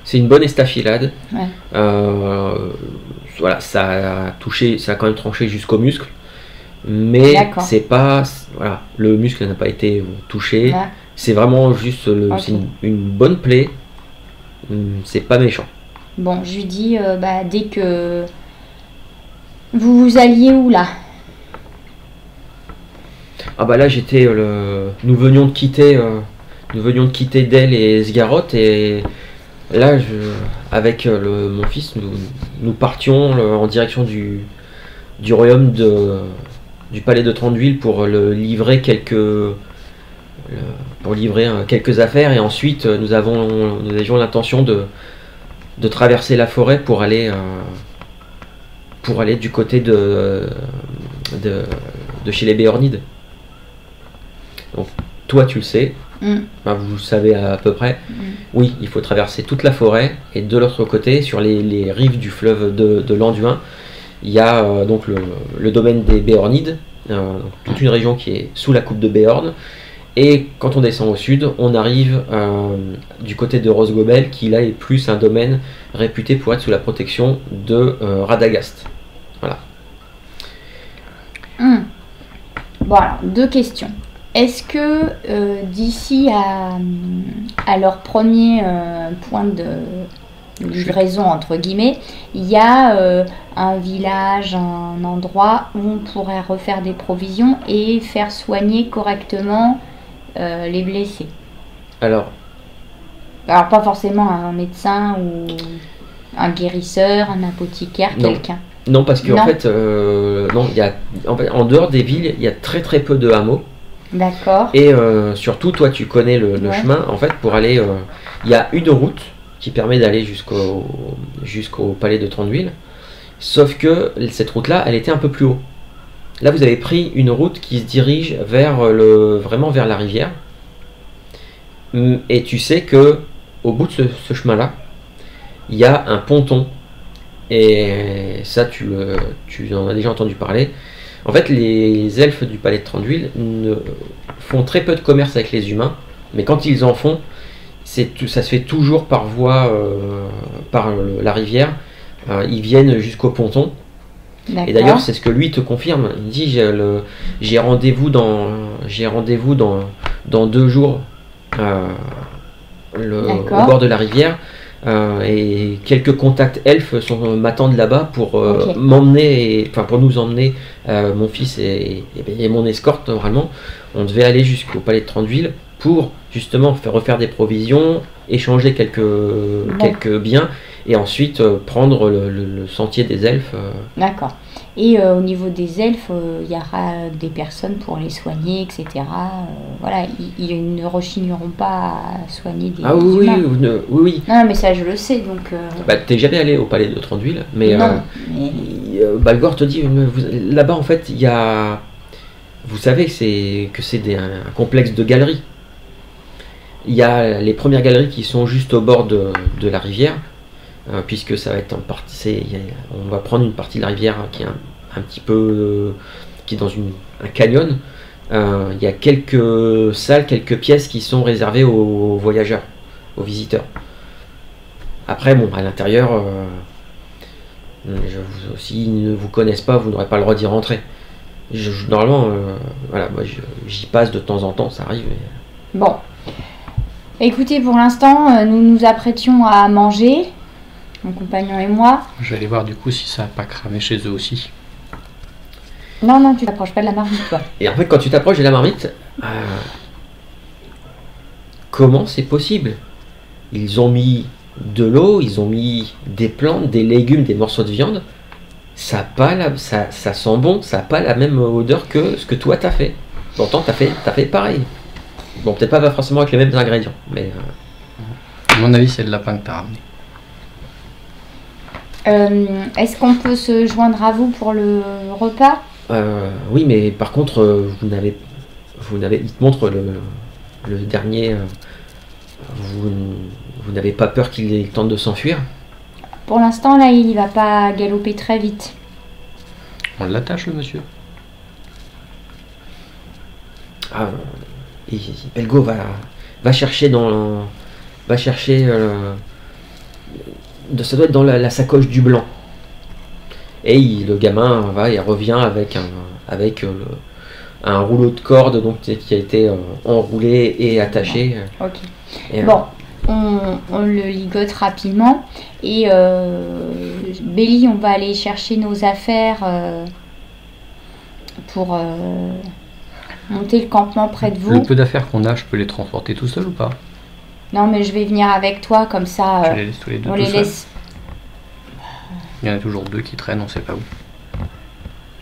C'est une bonne estafilade. ouais. Voilà, ça a quand même tranché jusqu'au muscle. Mais D'accord. c'est pas... Voilà, le muscle n'a pas été touché. Là. C'est vraiment juste Ok. c'est une bonne plaie. C'est pas méchant. Bon, je lui dis, dès que vous alliez où là? Ah bah là nous venions de quitter Del et Sgaroth, et là, avec mon fils, nous partions en direction du royaume du palais de Trandeville pour livrer quelques affaires, et ensuite nous avions l'intention de traverser la forêt pour aller du côté de chez les Béornides. Donc toi tu le sais, enfin, vous le savez à peu près. Oui, il faut traverser toute la forêt, et de l'autre côté, sur les rives du fleuve de l'Anduin, il y a donc le domaine des Béornides, toute une région qui est sous la coupe de Béorn. Et quand on descend au sud, on arrive du côté de Rosgobel, qui là est plus un domaine réputé pour être sous la protection de Radagast. Voilà. Bon, alors, 2 questions. Est-ce que d'ici à leur premier point de livraison, entre guillemets, il y a un village, un endroit où on pourrait refaire des provisions et faire soigner correctement les blessés? Alors pas forcément un médecin ou un guérisseur, un apothicaire, quelqu'un. Non, parce qu'en fait, en dehors des villes, il y a très très peu de hameaux. D'accord. Et surtout, toi, tu connais le chemin. En fait, pour aller, il y a une route qui permet d'aller jusqu'au palais de Trandeville. Sauf que cette route-là, elle était un peu plus haut. Là, vous avez pris une route qui se dirige vraiment vers la rivière. Et tu sais que au bout de ce chemin-là, il y a un ponton. Et ça, tu en as déjà entendu parler. En fait, les elfes du palais de Trandeville font très peu de commerce avec les humains. Mais quand ils en font, ça se fait toujours par voie, par la rivière. Ils viennent jusqu'au ponton. D'accord. Et d'ailleurs, c'est ce que lui te confirme. Il dit j'ai rendez-vous dans 2 jours au bord de la rivière, et quelques contacts elfes m'attendent là-bas pour pour nous emmener, mon fils et mon escorte. Normalement, on devait aller jusqu'au palais de Trandeville pour justement refaire des provisions, échanger quelques biens, et ensuite prendre le sentier des elfes. D'accord. Et au niveau des elfes, il y aura des personnes pour les soigner, etc. Voilà, ils ne rechigneront pas à soigner des humains. Oui. Non, mais ça, je le sais, donc... T'es jamais allé au palais de Trandeville, mais, Balgor te dit, là-bas, en fait, il y a... Vous savez que c'est un complexe de galeries. Il y a les premières galeries qui sont juste au bord de la rivière, puisque ça va être en partie, on va prendre une partie de la rivière qui est un petit peu, qui est dans un canyon. Il y a quelques salles, quelques pièces qui sont réservées aux voyageurs, aux visiteurs. Après, à l'intérieur, s'ils ne vous connaissent pas, vous n'aurez pas le droit d'y rentrer. Normalement, moi j'y passe de temps en temps, ça arrive. Mais... Bon. Écoutez, pour l'instant, nous nous apprêtions à manger, mon compagnon et moi. Je vais aller voir du coup si ça n'a pas cramé chez eux aussi. Non, tu t'approches pas de la marmite, toi. Et en fait, quand tu t'approches de la marmite, comment c'est possible? Ils ont mis de l'eau, ils ont mis des plantes, des légumes, des morceaux de viande. Ça sent bon, ça n'a pas la même odeur que ce que toi t'as fait. Pourtant, t'as fait pareil. Bon, peut-être pas forcément avec les mêmes ingrédients, mais... À mon avis, c'est le lapin que t'as ramené. Est-ce qu'on peut se joindre à vous pour le repas? Oui, mais par contre, il te montre le dernier... vous n'avez pas peur qu'il tente de s'enfuir? Pour l'instant, là, il va pas galoper très vite. On l'attache, le monsieur. Belgo va chercher ça doit être dans la sacoche du blanc. Et le gamin il revient avec un rouleau de corde donc qui a été enroulé et attaché. Ok. On le ligote rapidement et Béli, on va aller chercher nos affaires pour monter le campement près de vous. Le peu d'affaires qu'on a, je peux les transporter tout seul ou pas? Non, mais je vais venir avec toi, comme ça, Tu les laisses tous les deux on tout les seuls. laisse. Il y en a toujours 2 qui traînent, on sait pas où.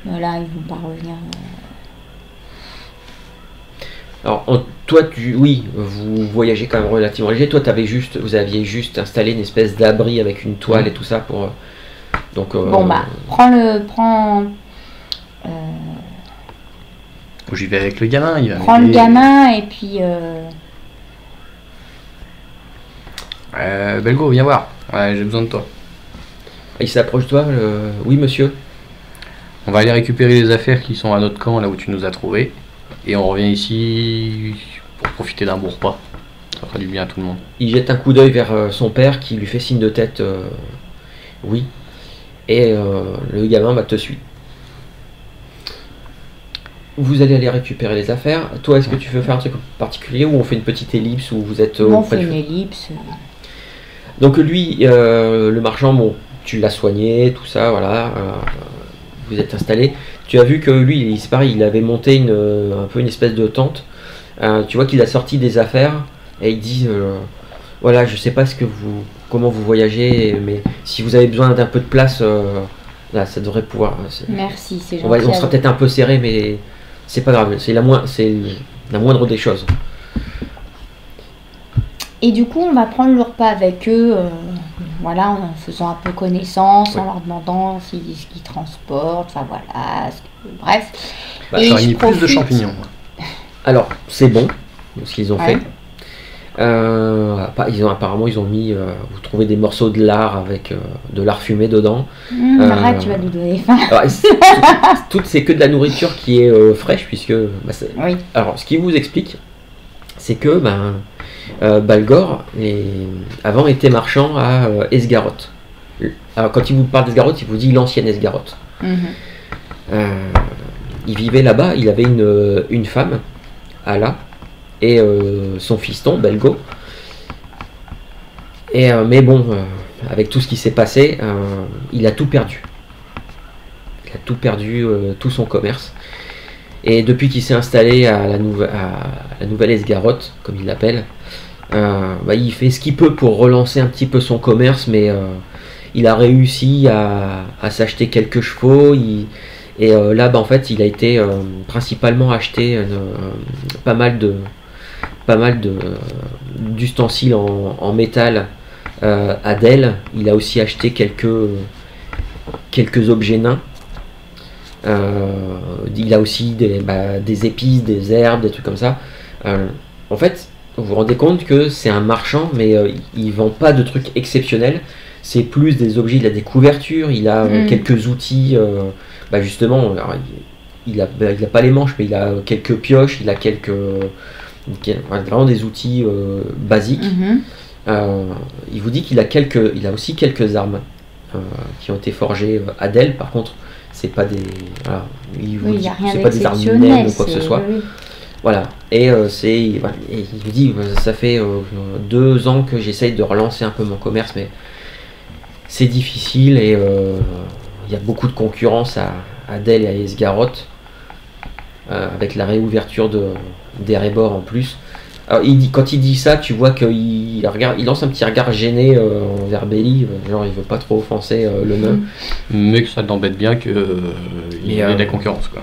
Voilà, ils vont pas revenir. Alors, toi, oui, vous voyagez quand même relativement léger. Toi, vous aviez juste installé une espèce d'abri avec une toile et tout ça pour. Donc. Bon, bah, prends J'y vais avec le gamin, il va le m'aider. gamin et puis. Belgo, viens voir. Ouais, j'ai besoin de toi. Il s'approche de toi. Oui, monsieur. On va aller récupérer les affaires qui sont à notre camp, là où tu nous as trouvés. Et on revient ici pour profiter d'un bon repas. Ça fera du bien à tout le monde. Il jette un coup d'œil vers son père qui lui fait signe de tête. Oui. Et le gamin te suit. Vous allez aller récupérer les affaires. Toi, est-ce que tu veux faire un truc particulier ou on fait une petite ellipse où vous êtes on près fait du une feu? ellipse. Donc lui, le marchand, bon, tu l'as soigné, tout ça, voilà. Vous êtes installé. Tu as vu que lui, c'est pareil, il avait monté un peu une espèce de tente. Tu vois qu'il a sorti des affaires et il dit, voilà, je sais pas comment vous voyagez, mais si vous avez besoin d'un peu de place, là, ça devrait pouvoir. Merci, c'est gentil. On sera peut-être un peu serré, mais c'est pas grave. C'est la moindre des choses. Et du coup, on va prendre le repas avec eux, voilà, en faisant un peu connaissance, en leur demandant ce qu'ils transportent, enfin voilà, bref. Bah, Et J'aurais je mis plus de profite- champignons. moi. Alors, c'est bon, ce qu'ils ont Ouais. fait. Apparemment, ils ont mis. Vous trouvez des morceaux de lard avec de lard fumé dedans. Arrête, tu vas nous donner faim. Alors, c'est que de la nourriture qui est fraîche, puisque. Oui. Alors, ce qui vous explique, c'est que Balgor, avant, était marchand à Esgaroth. Alors, quand il vous parle d'Esgaroth, il vous dit l'ancienne Esgaroth. Mhm. Il vivait là-bas, il avait une femme, Ala, et son fiston, Belgo. Mais bon, avec tout ce qui s'est passé, il a tout perdu. Il a tout perdu, tout son commerce. Et depuis qu'il s'est installé à la nouvelle Esgaroth, comme il l'appelle, il fait ce qu'il peut pour relancer un petit peu son commerce, mais il a réussi à s'acheter quelques chevaux. Là, en fait, il a été principalement acheté pas mal d'ustensiles en métal à Dell. Il a aussi acheté quelques objets nains. Il a aussi des épices, des herbes, des trucs comme ça. En fait, vous vous rendez compte que c'est un marchand, mais il vend pas de trucs exceptionnels. C'est plus des objets. Il a des couvertures, il a quelques outils. Justement, alors, il a pas les manches, mais il a quelques pioches, il a vraiment des outils basiques. Il vous dit qu'il a aussi quelques armes qui ont été forgées à Dell. Par contre, c'est pas des, voilà, il y a rien c'est pas des armes d'exceptionnel, humaines ou quoi que ce soit. oui. Voilà. Et et il vous dit, ça fait 2 ans que j'essaye de relancer un peu mon commerce, mais c'est difficile et il y a beaucoup de concurrence à Dell et à Esgaroth, avec la réouverture d'Erebor en plus. Alors, quand il dit ça, tu vois qu'il lance un petit regard gêné vers Belly, genre il veut pas trop offenser le nain. Mais que ça t'embête bien qu'il y ait de la concurrence, quoi.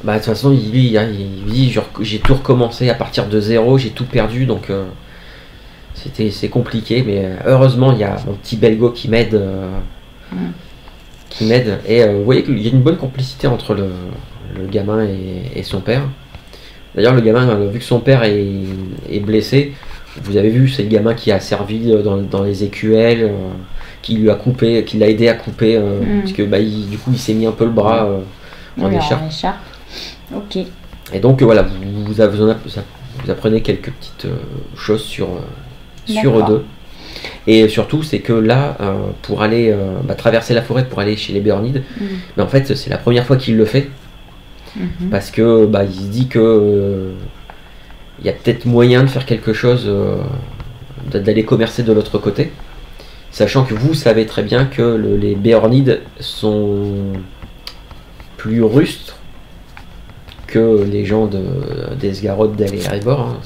De toute façon, il dit j'ai tout recommencé à partir de zéro, j'ai tout perdu, donc c'est compliqué, mais heureusement il y a mon petit Belgo qui m'aide. Et vous voyez qu'il y a une bonne complicité entre le gamin et son père. D'ailleurs, le gamin, vu que son père est blessé, vous avez vu, c'est le gamin qui a servi dans les écuelles, qui l'a aidé à couper, parce que du coup il s'est mis un peu le bras en écharpe. Ok. Et donc voilà, vous apprenez quelques petites choses sur eux deux. Et surtout, c'est que là, pour aller traverser la forêt pour aller chez les Béornides, en fait, c'est la première fois qu'il le fait. Parce que il se dit que il y a peut-être moyen de faire quelque chose, d'aller commercer de l'autre côté, sachant que vous savez très bien que les Béornides sont plus rustres que les gens d'Esgaroth, d'El et Erebor.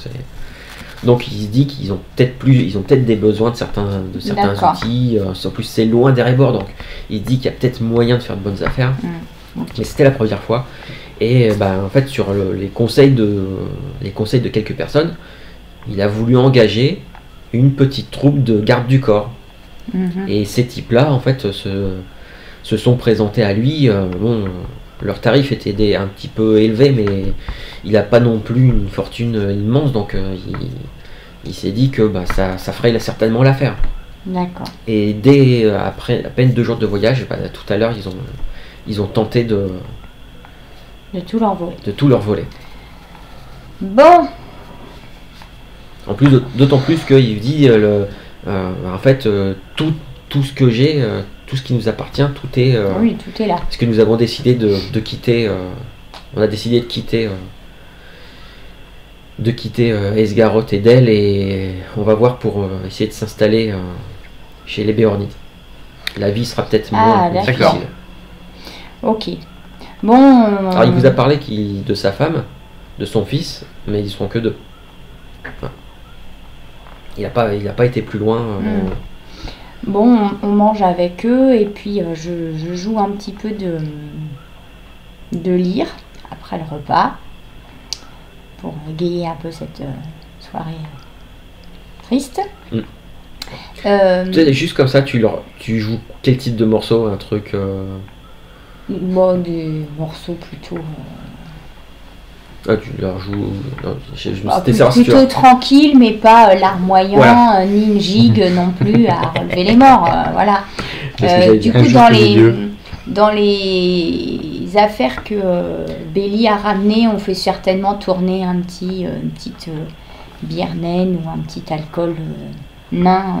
Donc il se dit qu'ils ont peut-être des besoins de certains D'accord. outils. En plus c'est loin des Erebor, donc il se dit qu'il y a peut-être moyen de faire de bonnes affaires. Mais c'était la première fois. Et en fait sur les conseils de quelques personnes, il a voulu engager une petite troupe de gardes du corps. Et ces types-là en fait se sont présentés à lui. Leur tarif était un petit peu élevé, mais il n'a pas non plus une fortune immense, donc il s'est dit que ça ferait certainement l'affaire. D'accord. Et après à peine 2 jours de voyage, tout à l'heure ils ont tenté de tout leur voler. De tout leur voler. Bon. En plus, d'autant plus qu'il dit en fait tout ce que j'ai, tout ce qui nous appartient, tout est. Oui, tout est là. Parce que nous avons décidé de quitter. On a décidé de quitter. Esgaroth et Del, et on va voir pour essayer de s'installer chez les Béornides. La vie sera peut-être moins difficile. D'accord. Ok. Bon. Alors il vous a parlé de sa femme, de son fils, mais ils seront que 2. Enfin, il n'a pas été plus loin. Bon, on mange avec eux et puis je joue un petit peu de lyre après le repas pour égayer un peu cette soirée triste. Juste comme ça, tu joues quel type de morceau? Un truc Bon, des morceaux plutôt. Tu leur joues. Non, plutôt tranquille, mais pas larmoyant, Voilà. ni une gigue non plus à relever les morts. Voilà. Du coup, dans les affaires que Béli a ramenées, on fait certainement tourner une petite bière naine ou un petit alcool nain.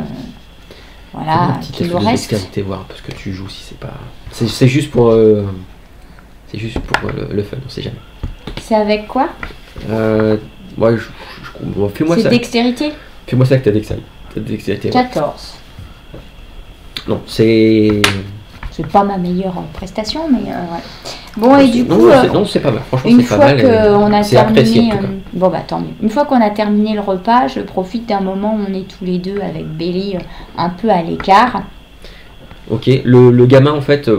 Voilà, qui nous reste. Voir parce que tu joues si c'est pas. C'est juste pour. le fun, on sait jamais. C'est avec quoi? Fais-moi c'est ça. Dextérité? Fais-moi ça avec ta dextérité. 14. Non, c'est pas ma meilleure prestation, mais ouais. Bon, et du coup, non, c'est pas mal. Franchement, une c'est pas fois mal. qu'on a c'est apprécié, terminé, bon tant mieux. Une fois qu'on a terminé le repas, je profite d'un moment où on est tous les deux avec Béli un peu à l'écart. Ok, le gamin en fait,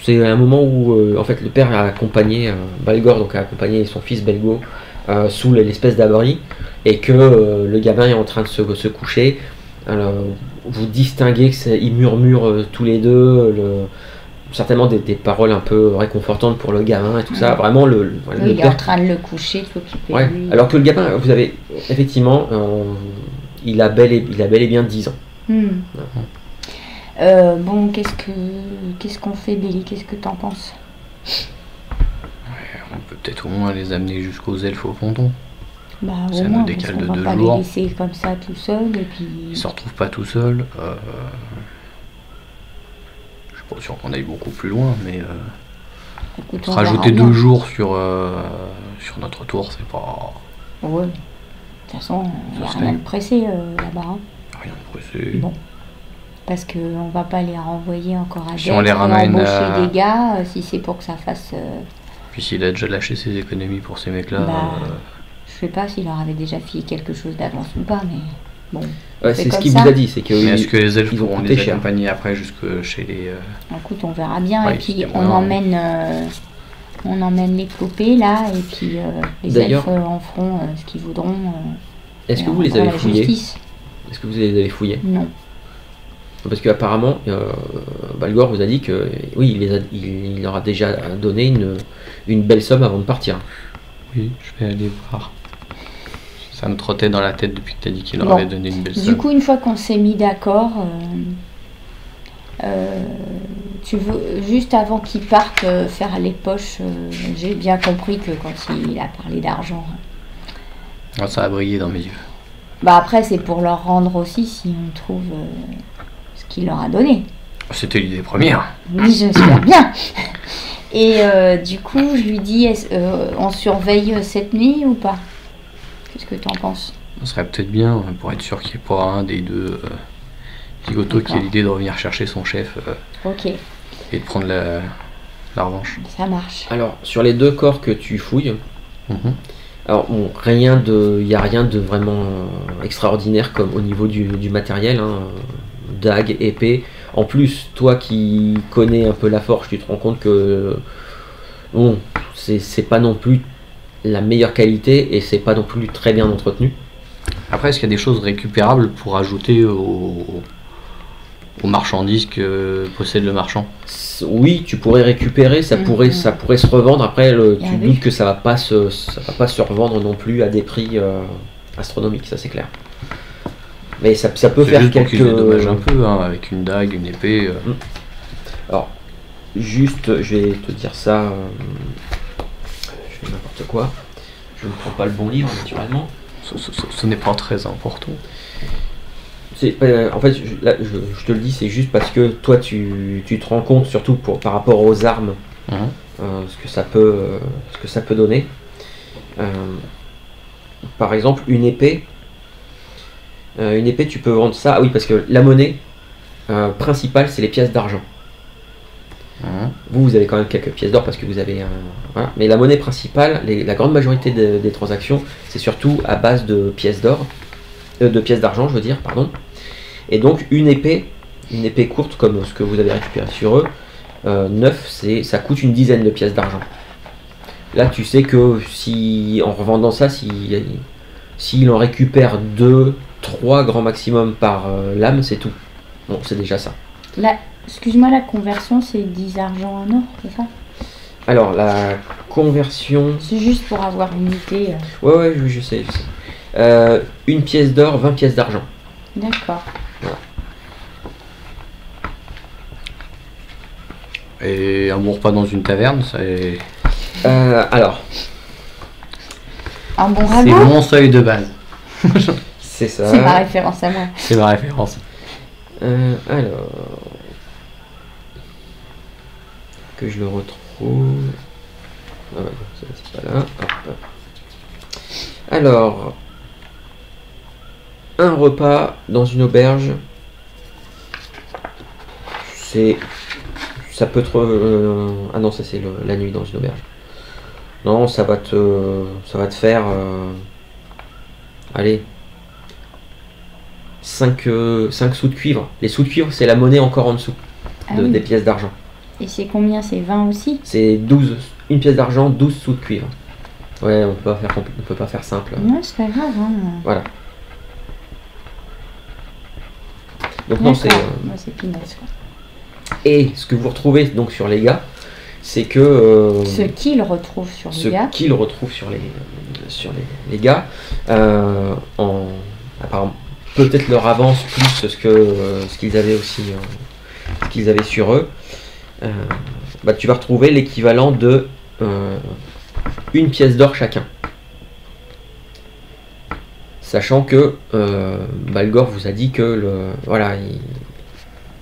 c'est un moment où en fait le père a accompagné Balgor, donc a accompagné son fils Belgo sous l'espèce d'abri, et que le gamin est en train de se coucher. Alors, vous distinguez qu'ils murmurent tous les deux, certainement des paroles un peu réconfortantes pour le gamin et tout ça. Vraiment il est en train de le coucher, de s'occuper de lui. Alors que le gamin, vous avez effectivement, il a bel et bien 10 ans. Bon, qu'est-ce qu'on fait, Béli? Qu'est-ce que t'en penses? On peut peut-être au moins les amener jusqu'aux elfes au ponton. Au Ça moins, nous décale de 2 va pas jours. les laisser comme ça tout seuls et puis. Ils se retrouvent pas tout seuls. Je suis pas sûr qu'on aille beaucoup plus loin, mais Écoute, se on rajouter verra 2 bien. jours sur notre tour, c'est pas Ouais. De toute façon, il n'y a Ça rien serait- de pressé là-bas. Hein. rien de pressé. Bon. Parce qu'on va pas les renvoyer encore à Si Dex, on les ramène embaucher des gars, si c'est pour que ça fasse. Puis s'il a déjà lâché ses économies pour ces mecs-là, Je sais pas s'il leur avait déjà filé quelque chose d'avance ou pas, mais bon. C'est ce comme qu'il ça. vous a dit, c'est que mais est-ce que les elfes ils ont pourront coûté les cher. accompagner après jusque chez les... Écoute, on verra bien. Ouais, Et puis c'était on moyen. emmène les clopés là, et puis les D'ailleurs- elfes en feront ce qu'ils voudront. Est-ce et que vous on les fera avez la fouillés? justice. Est-ce que vous les avez fouillés? Non. Parce qu'apparemment, Balgor vous a dit que oui, il leur a déjà donné une belle somme avant de partir. Oui, je vais aller voir. Ça me trottait dans la tête depuis que tu as dit qu'il leur Bon. avait donné une belle Du somme. coup, une fois qu'on s'est mis d'accord, tu veux juste avant qu'ils partent faire les poches. J'ai bien compris que quand il a parlé d'argent. Ah, ça a brillé dans mes yeux. Après, c'est pour leur rendre aussi si on trouve ce qu'il leur a donné. C'était l'idée première. Oui, j'espère bien. Et du coup, je lui dis, on surveille cette nuit ou pas? Qu'est-ce que tu en penses? Ça serait peut-être bien pour être sûr qu'il n'y ait pas un des deux zigotos qui ait D'accord. l'idée de revenir chercher son chef Ok, et de prendre la revanche. ça marche. Alors, sur les 2 corps que tu fouilles, Mhm. Alors bon, il n'y a rien de vraiment extraordinaire comme au niveau du matériel, hein, dague, épée. En plus, toi qui connais un peu la forge, tu te rends compte que bon, c'est pas non plus la meilleure qualité et c'est pas non plus très bien entretenu. Après, est-ce qu'il y a des choses récupérables pour ajouter aux marchandises que possède le marchand? Oui, tu pourrais récupérer, ça pourrait se revendre. Après, tu te doutes que ça va pas se revendre non plus à des prix astronomiques, ça c'est clair. Mais ça peut faire juste quelques. Pour qu'ils dédommagent un peu, hein, avec une dague, une épée. Alors, juste, je vais te dire ça. Je fais n'importe quoi. Je ne prends pas le bon livre, naturellement. Ce n'est pas très important. En fait, je te le dis, c'est juste parce que toi, tu te rends compte, surtout par rapport aux armes, ce que ça peut donner. Par exemple, une épée, tu peux vendre ça. Ah oui, parce que la monnaie principale, c'est les pièces d'argent. Vous avez quand même quelques pièces d'or parce que vous avez voilà. Mais la monnaie principale, la grande majorité des transactions, c'est surtout à base de pièces d'or, de pièces d'argent, je veux dire, pardon. Et donc une épée courte comme ce que vous avez récupéré sur eux, neuf, ça coûte une dizaine de pièces d'argent. Là, tu sais que si en revendant ça, s'il en récupère 2, 3 grand maximum par lame, c'est tout. Bon, c'est déjà ça. Là, excuse-moi, la conversion, c'est 10 argent en or, c'est ça? Alors, la conversion... C'est juste pour avoir une idée. Ouais, je sais. Une pièce d'or, 20 pièces d'argent. D'accord. Voilà. Et un bon repas dans une taverne, c'est... Alors... Un bon C'est ragoût? mon seuil de base. C'est ça. C'est ma référence à moi. C'est ma référence. Alors... Que je le retrouve... Ah ouais, c'est pas là. Hop. Alors... Un repas dans une auberge, ça peut être... ah non, ça c'est la nuit dans une auberge. Non, ça va te faire... allez... 5 sous de cuivre. Les sous de cuivre, c'est la monnaie encore en dessous des pièces d'argent. Et c'est combien? C'est 20 aussi? C'est 12, une pièce d'argent, 12 sous de cuivre. Ouais, on peut pas faire simple. Ouais, c'est pas grave. Hein. Voilà. Donc non, c'est... Moi, c'est peanuts, quoi. Et ce que vous retrouvez donc sur les gars, c'est que... ce qu'ils retrouvent sur les gars. Ce qu'ils retrouvent sur les gars, apparemment, peut-être leur avance plus ce qu'ils avaient aussi, ce qu'ils avaient sur eux. Tu vas retrouver l'équivalent de une pièce d'or chacun. Sachant que Balgor vous a dit que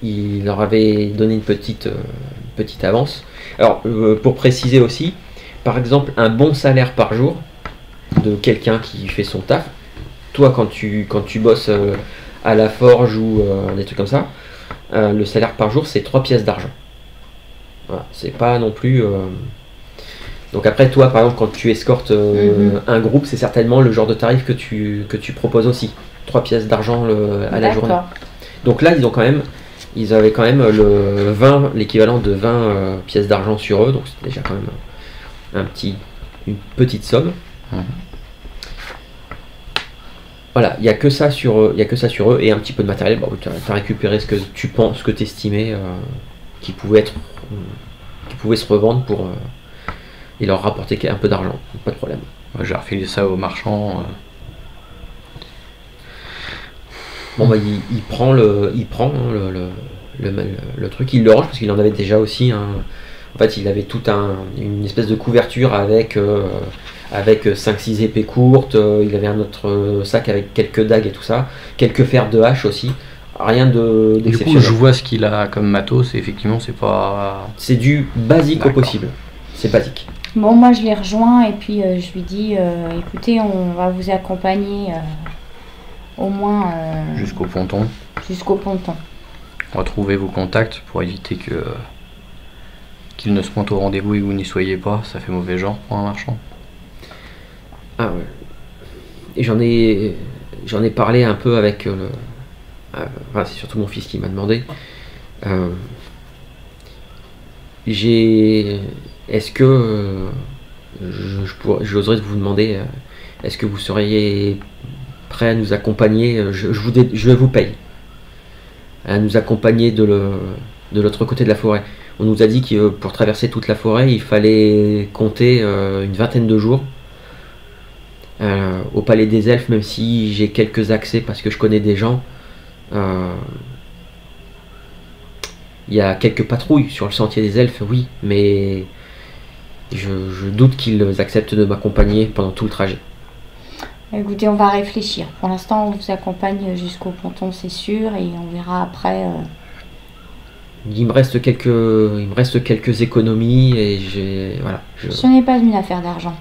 il leur avait donné une petite avance. Alors pour préciser aussi, par exemple un bon salaire par jour de quelqu'un qui fait son taf, toi quand tu bosses à la forge ou des trucs comme ça, le salaire par jour c'est 3 pièces d'argent. Voilà, c'est pas non plus... Donc après toi par exemple quand tu escortes un groupe, c'est certainement le genre de tarif que tu proposes aussi. 3 pièces d'argent à la journée. Donc là ils avaient quand même l'équivalent de 20 pièces d'argent sur eux, donc c'est déjà quand même une petite somme. Voilà, il n'y a que ça sur eux et un petit peu de matériel. Bon, tu as récupéré ce que tu penses, ce que tu estimais qui pouvait se revendre pour et leur rapporter un peu d'argent, pas de problème. Ouais, j'ai refilé ça au marchand. Bon il prend le truc, il le range parce qu'il en avait déjà aussi en fait il avait une espèce de couverture avec 5-6 épées courtes, il avait un autre sac avec quelques dagues et tout ça, quelques fers de hache aussi, rien d'exceptionnel. Du coup je vois ce qu'il a comme matos et effectivement c'est pas... C'est du basique au possible, c'est basique. Bon, moi je les rejoins et puis je lui dis écoutez, on va vous accompagner au moins jusqu'au ponton. Retrouvez vos contacts pour éviter qu'ils ne se pointent au rendez-vous et que vous n'y soyez pas, ça fait mauvais genre pour un marchand. Ah ouais. Et j'en ai parlé un peu avec enfin, c'est surtout mon fils qui m'a demandé. Est-ce que j'oserais vous demander, est-ce que vous seriez prêt à nous accompagner, je vous paye, à nous accompagner de l'autre côté de la forêt. On nous a dit que pour traverser toute la forêt, il fallait compter une vingtaine de jours. Au Palais des Elfes, même si j'ai quelques accès parce que je connais des gens, il y a quelques patrouilles sur le sentier des Elfes, oui, mais je doute qu'ils acceptent de m'accompagner pendant tout le trajet. Écoutez, on va réfléchir. Pour l'instant, on vous accompagne jusqu'au ponton, c'est sûr, et on verra après. Il me reste quelques économies et voilà. Ce n'est pas une affaire d'argent.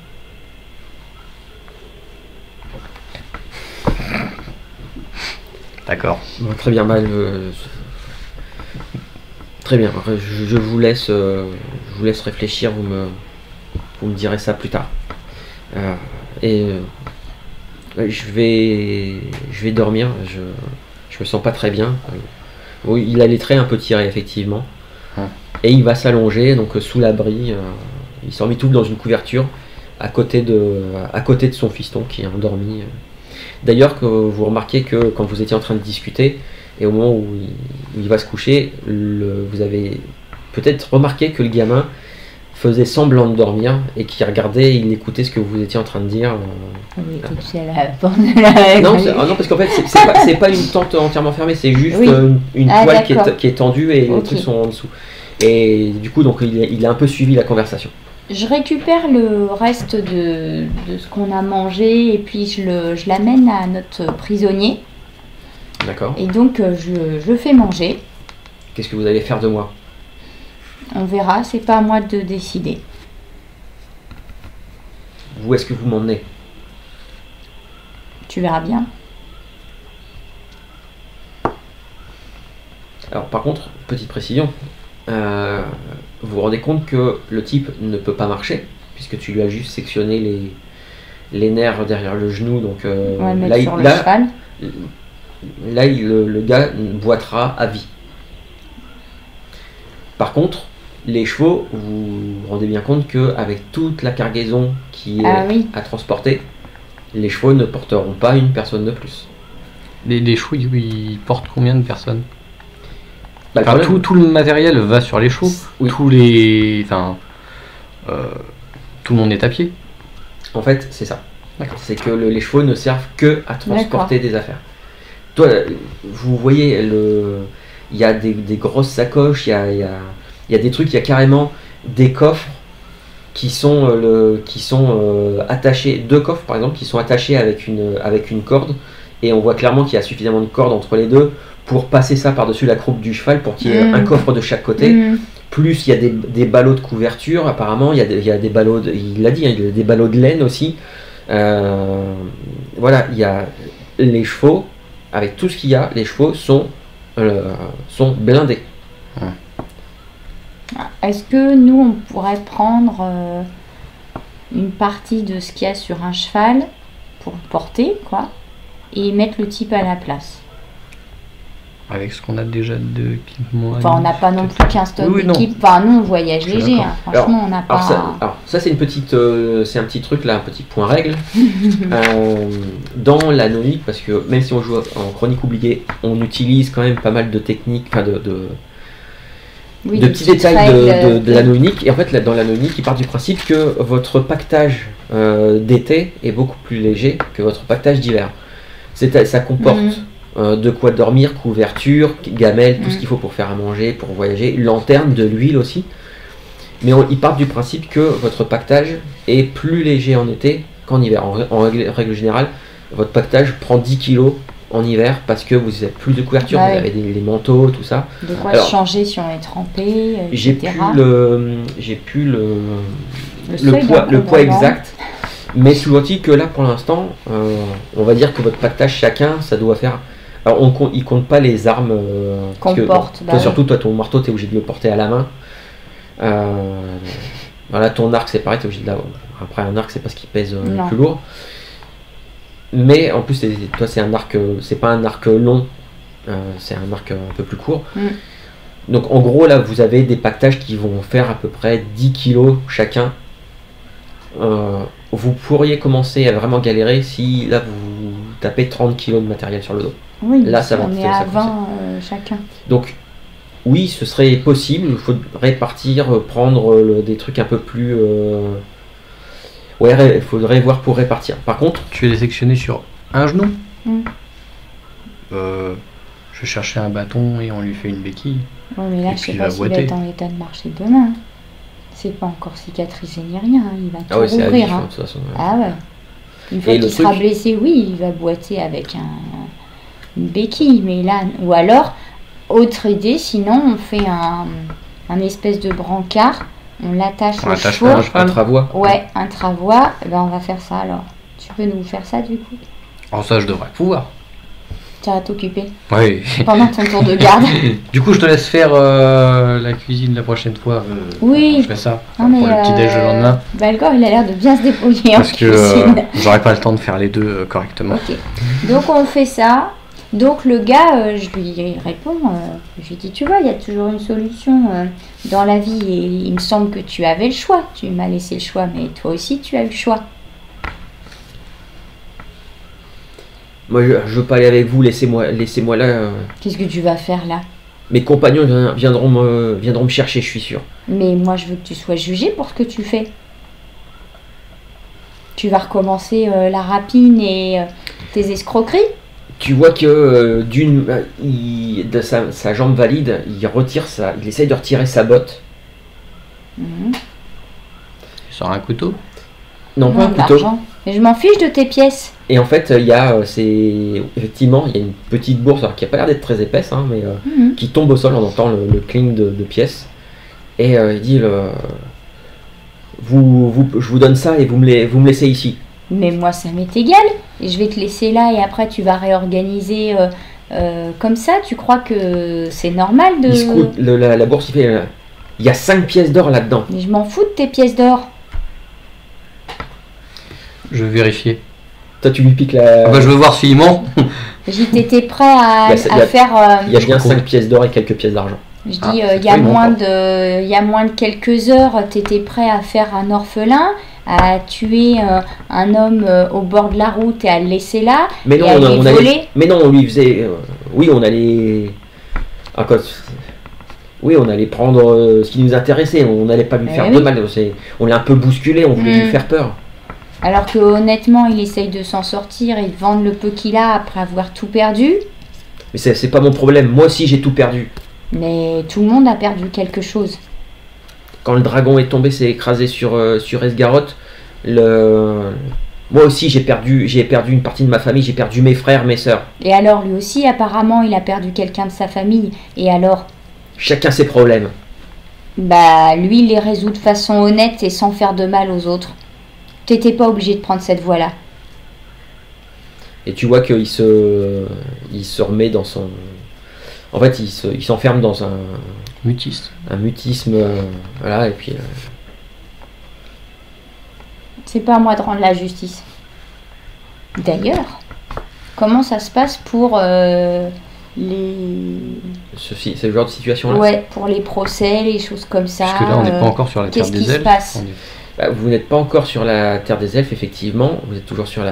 D'accord. Bon, très bien, très bien. Je vous laisse réfléchir. Vous me direz ça plus tard. Je vais dormir. Je me sens pas très bien. Oui, il a les traits un peu tirés effectivement. Et il va s'allonger donc sous l'abri. Il s'est remis tout dans une couverture à côté de son fiston qui est endormi. D'ailleurs, que vous remarquez que quand vous étiez en train de discuter, et au moment où il va se coucher, vous avez peut-être remarqué que le gamin faisait semblant de dormir et qu'il regardait, il écoutait ce que vous étiez en train de dire. Oui, tout seul à la porte de la... Non, parce qu'en fait, c'est pas une tente entièrement fermée, c'est juste une toile qui est tendue et les trucs sont en dessous. Et du coup, donc, il a un peu suivi la conversation. Je récupère le reste de ce qu'on a mangé et puis je l'amène à notre prisonnier. D'accord. Et donc je fais manger. Qu'est-ce que vous allez faire de moi? On verra, c'est pas à moi de décider. Où est-ce que vous m'emmenez? Tu verras bien. Alors par contre, petite précision. Vous vous rendez compte que le type ne peut pas marcher, puisque tu lui as juste sectionné les nerfs derrière le genou. Donc cheval. Là le gars boitera à vie. Par contre, les chevaux, vous vous rendez bien compte qu'avec toute la cargaison qui est à transporter, les chevaux ne porteront pas une personne de plus. Les chevaux, ils portent combien de personnes? Enfin, tout le matériel va sur les chevaux. Oui. Tout le monde est à pied. En fait, c'est ça. D'accord. C'est que les chevaux ne servent que à transporter des affaires. Toi, vous voyez, il y a des grosses sacoches, il y a des trucs, il y a carrément des coffres qui sont attachés, 2 coffres par exemple, qui sont attachés avec une corde, et on voit clairement qu'il y a suffisamment de corde entre les deux pour passer ça par-dessus la croupe du cheval pour qu'il y ait un coffre de chaque côté. Plus il y a des ballots de couverture, apparemment, il y a des ballots, il l'a dit, il y a des ballots de laine aussi. Voilà, il y a les chevaux, avec tout ce qu'il y a, les chevaux sont blindés. Est-ce que nous, on pourrait prendre une partie de ce qu'il y a sur un cheval pour porter, quoi, et mettre le type à la place? Avec ce qu'on a déjà d'équipement. Enfin, on n'a pas non plus 15 tonnes d'équipe. Enfin, nous, on voyage léger. Hein. Franchement, on n'a pas... ça, c'est c'est un petit truc, là, un petit point règle. Dans la nonique, parce que même si on joue en chronique oubliée, on utilise quand même pas mal de techniques, enfin de petits détails de la nonique. Et en fait, là, dans la nonique, il part du principe que votre pactage d'été est beaucoup plus léger que votre pactage d'hiver. Ça comporte de quoi dormir, couverture, gamelle, tout ce qu'il faut pour faire à manger, pour voyager, lanterne, de l'huile aussi. Mais ils partent du principe que votre pactage est plus léger en été qu'en hiver. En règle générale, votre pactage prend 10 kg en hiver parce que vous avez plus de couverture, vous avez les manteaux, tout ça. De quoi changer si on est trempé, J'ai plus le poids exact, mais toujours dit que là pour l'instant, on va dire que votre pactage chacun, ça doit faire... Alors il compte pas les armes qu'on porte. Surtout toi, ton marteau, tu es obligé de le porter à la main. Voilà, ton arc c'est pareil, t'es obligé de l'avoir. Après un arc c'est pas ce qui pèse le Non. plus lourd. Mais en plus toi c'est un arc, c'est pas un arc long, c'est un arc un peu plus court. Donc en gros là vous avez des pactages qui vont faire à peu près 10 kilos chacun. Vous pourriez commencer à vraiment galérer si là vous tapez 30 kilos de matériel sur le dos. Oui, Là, ça va on te est faire à ça, 20 chacun. Donc oui, ce serait possible, il faudrait prendre des trucs un peu plus... Ouais, il faudrait voir pour répartir. Par contre, Tu es sectionné sur un genou. Mm. Je cherchais un bâton et on lui fait une béquille. Ouais, mais là, Et je puis sais il pas va s'il va boiter. être en état de marcher demain. C'est pas encore cicatrisé ni rien, hein. Il va tout ah ouais, c'est à rouvrir. vif, Hein. de toute façon. Ah ouais. Une fois Et le qu'il sera truc- blessé, oui, il va boiter avec une béquille. Mais là, ou alors, autre idée, sinon on fait un espèce de brancard, on l'attache On au l'attache chevaux. à un cheval. Un travois. Ouais, un travois, eh ben on va faire ça alors. Tu peux nous faire ça du coup? Alors ça, je devrais pouvoir. Tu vas t'occuper Oui. pendant ton tour de garde. Du coup, je te laisse faire la cuisine la prochaine fois. Oui. Je fais ça Non, pour le petit-déj le lendemain. Balgor, il a l'air de bien se débrouiller Parce en que cuisine. j'aurai pas le temps de faire les deux correctement. Ok. Donc on fait ça. Donc le gars, je lui réponds, je lui dis, tu vois, il y a toujours une solution dans la vie et il me semble que tu avais le choix. Tu m'as laissé le choix, mais toi aussi tu as eu le choix. Moi, je veux pas aller avec vous, laissez-moi là. Qu'est-ce que tu vas faire là? Mes compagnons viendront me chercher, je suis sûr. Mais moi je veux que tu sois jugé pour ce que tu fais. Tu vas recommencer la rapine et tes escroqueries? Tu vois que de sa jambe valide, il essaye de retirer sa botte. Mhm. Tu sors un couteau. Non, pas un de couteau. l'argent. Mais je m'en fiche de tes pièces. Et en fait, effectivement, il y a une petite bourse alors, qui a pas l'air d'être très épaisse, hein, mais Mhm. qui tombe au sol. On entend le cling de pièces. Et il dit je vous donne ça et vous me laissez ici. Mais moi, ça m'est égal. Et je vais te laisser là et après, tu vas réorganiser comme ça. Tu crois que c'est normal de... Il scrute la bourse, il fait il y a 5 pièces d'or là-dedans. Mais je m'en fous de tes pièces d'or. Je vais vérifier. Toi, tu lui piques la. Je veux voir s'il ment. J'étais prêt à, Bah, ça- à y a- faire... Il y a bien 5 pièces d'or et quelques pièces d'argent. je Ah, dis, il c'est y a pas moins énorme, il y a moins de quelques heures, tu étais prêt à faire un orphelin, à tuer un homme au bord de la route et à le laisser là, Mais non, et à lui on allait. voler. Mais non, on lui faisait. Oui, on allait. Ah, quoi, oui, on allait prendre ce qui nous intéressait. On n'allait pas lui Eh faire oui. de mal. On l'a un peu bousculé. On voulait Mm. lui faire peur. Alors que honnêtement, il essaye de s'en sortir et de vendre le peu qu'il a après avoir tout perdu. Mais c'est pas mon problème. Moi aussi, j'ai tout perdu. Mais tout le monde a perdu quelque chose. Quand le dragon est tombé, s'est écrasé sur Esgaroth. Moi aussi, j'ai perdu une partie de ma famille. J'ai perdu mes frères, mes sœurs. Et alors lui aussi, apparemment, il a perdu quelqu'un de sa famille. Et alors, Chacun ses problèmes. bah lui, il les résout de façon honnête et sans faire de mal aux autres. T'étais pas obligé de prendre cette voie-là. Et tu vois qu'il se remet dans son. En fait, il s'enferme dans un Mutiste. mutisme. Voilà, et puis. C'est pas à moi de rendre la justice. D'ailleurs, comment ça se passe pour les... C'est le genre de situation-là. Ouais, pour les procès, les choses comme ça. Parce que là, on n'est pas encore sur la terre qu'est-ce des qui se elfes. passe On est- Bah, vous n'êtes pas encore sur la terre des elfes, effectivement. Vous êtes toujours sur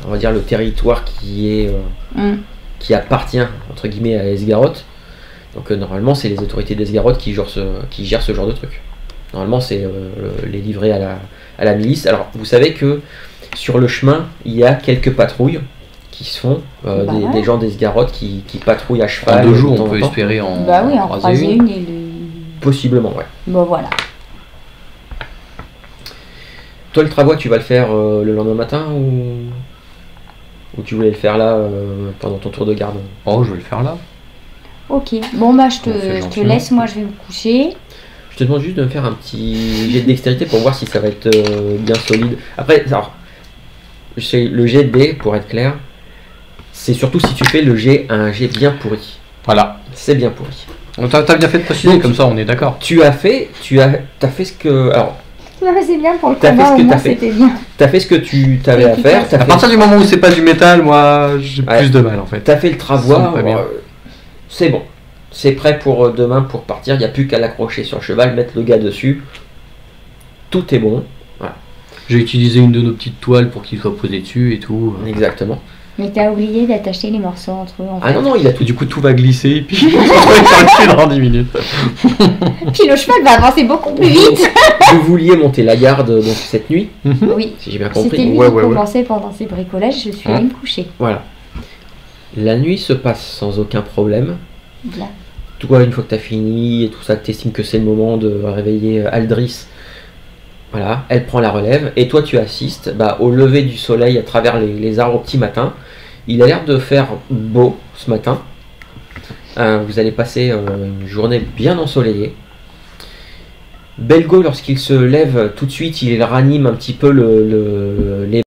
on va dire, le territoire qui appartient, entre guillemets, à Esgaroth. Donc normalement, c'est les autorités d'Esgaroth qui gèrent ce genre de truc. Normalement, c'est les livrer à la milice. Alors, vous savez que sur le chemin, il y a quelques patrouilles qui se font, Bah ouais. des gens d'Esgaroth qui patrouillent à En cheval. 2 jours, de temps on en peut temps. espérer en Bah oui, en croiser croiser une. une et le... Possiblement, ouais. Bon voilà. Toi, le travois, tu vas le faire le lendemain matin ou tu voulais le faire là pendant ton tour de garde? Oh, je vais le faire là. Ok, bon bah je On fait te gentiment. laisse, moi je vais me coucher. Je te demande juste de me faire un petit jet de dextérité pour voir si ça va être bien solide. Après, alors, le jet de dés, pour être clair, c'est surtout si tu fais un jet bien pourri. Voilà. C'est bien pourri. T'as bien fait de préciser, Donc, comme ça on est d'accord. T'as fait ce que. Alors, Non, mais c'est bien pour le T'as fait combat, ce au que moins t'as fait. c'était bien. T'as fait ce que tu t'avais à faire. Efficace. À partir du moment où c'est pas du métal, moi, j'ai Ouais. plus de mal en fait. T'as fait le travoir. Ça me va bien. C'est bon. C'est prêt pour demain pour partir. Il n'y a plus qu'à l'accrocher sur le cheval, mettre le gars dessus. Tout est bon. J'ai utilisé une de nos petites toiles pour qu'il soit posé dessus et tout. Exactement. Mais t'as oublié d'attacher les morceaux entre eux en Ah fait. non, non, il a Et tout. du coup, tout va glisser et puis on va faire dans 10 minutes. Puis le cheval va avancer beaucoup plus vite. Vous vouliez monter la garde donc cette nuit, Oui. si j'ai bien C'était compris. lui Ouais, qui ouais, ouais. commençait pendant ses bricolages, je suis Hein. allée me coucher. Voilà. La nuit se passe sans aucun problème. Là. Toi, une fois que tu as fini et tout ça, que tu estimes que c'est le moment de réveiller Aldris, voilà, elle prend la relève. Et toi, tu assistes au lever du soleil à travers les arbres au petit matin. Il a l'air de faire beau ce matin. Vous allez passer une journée bien ensoleillée. Belgo, lorsqu'il se lève, tout de suite, il ranime un petit peu les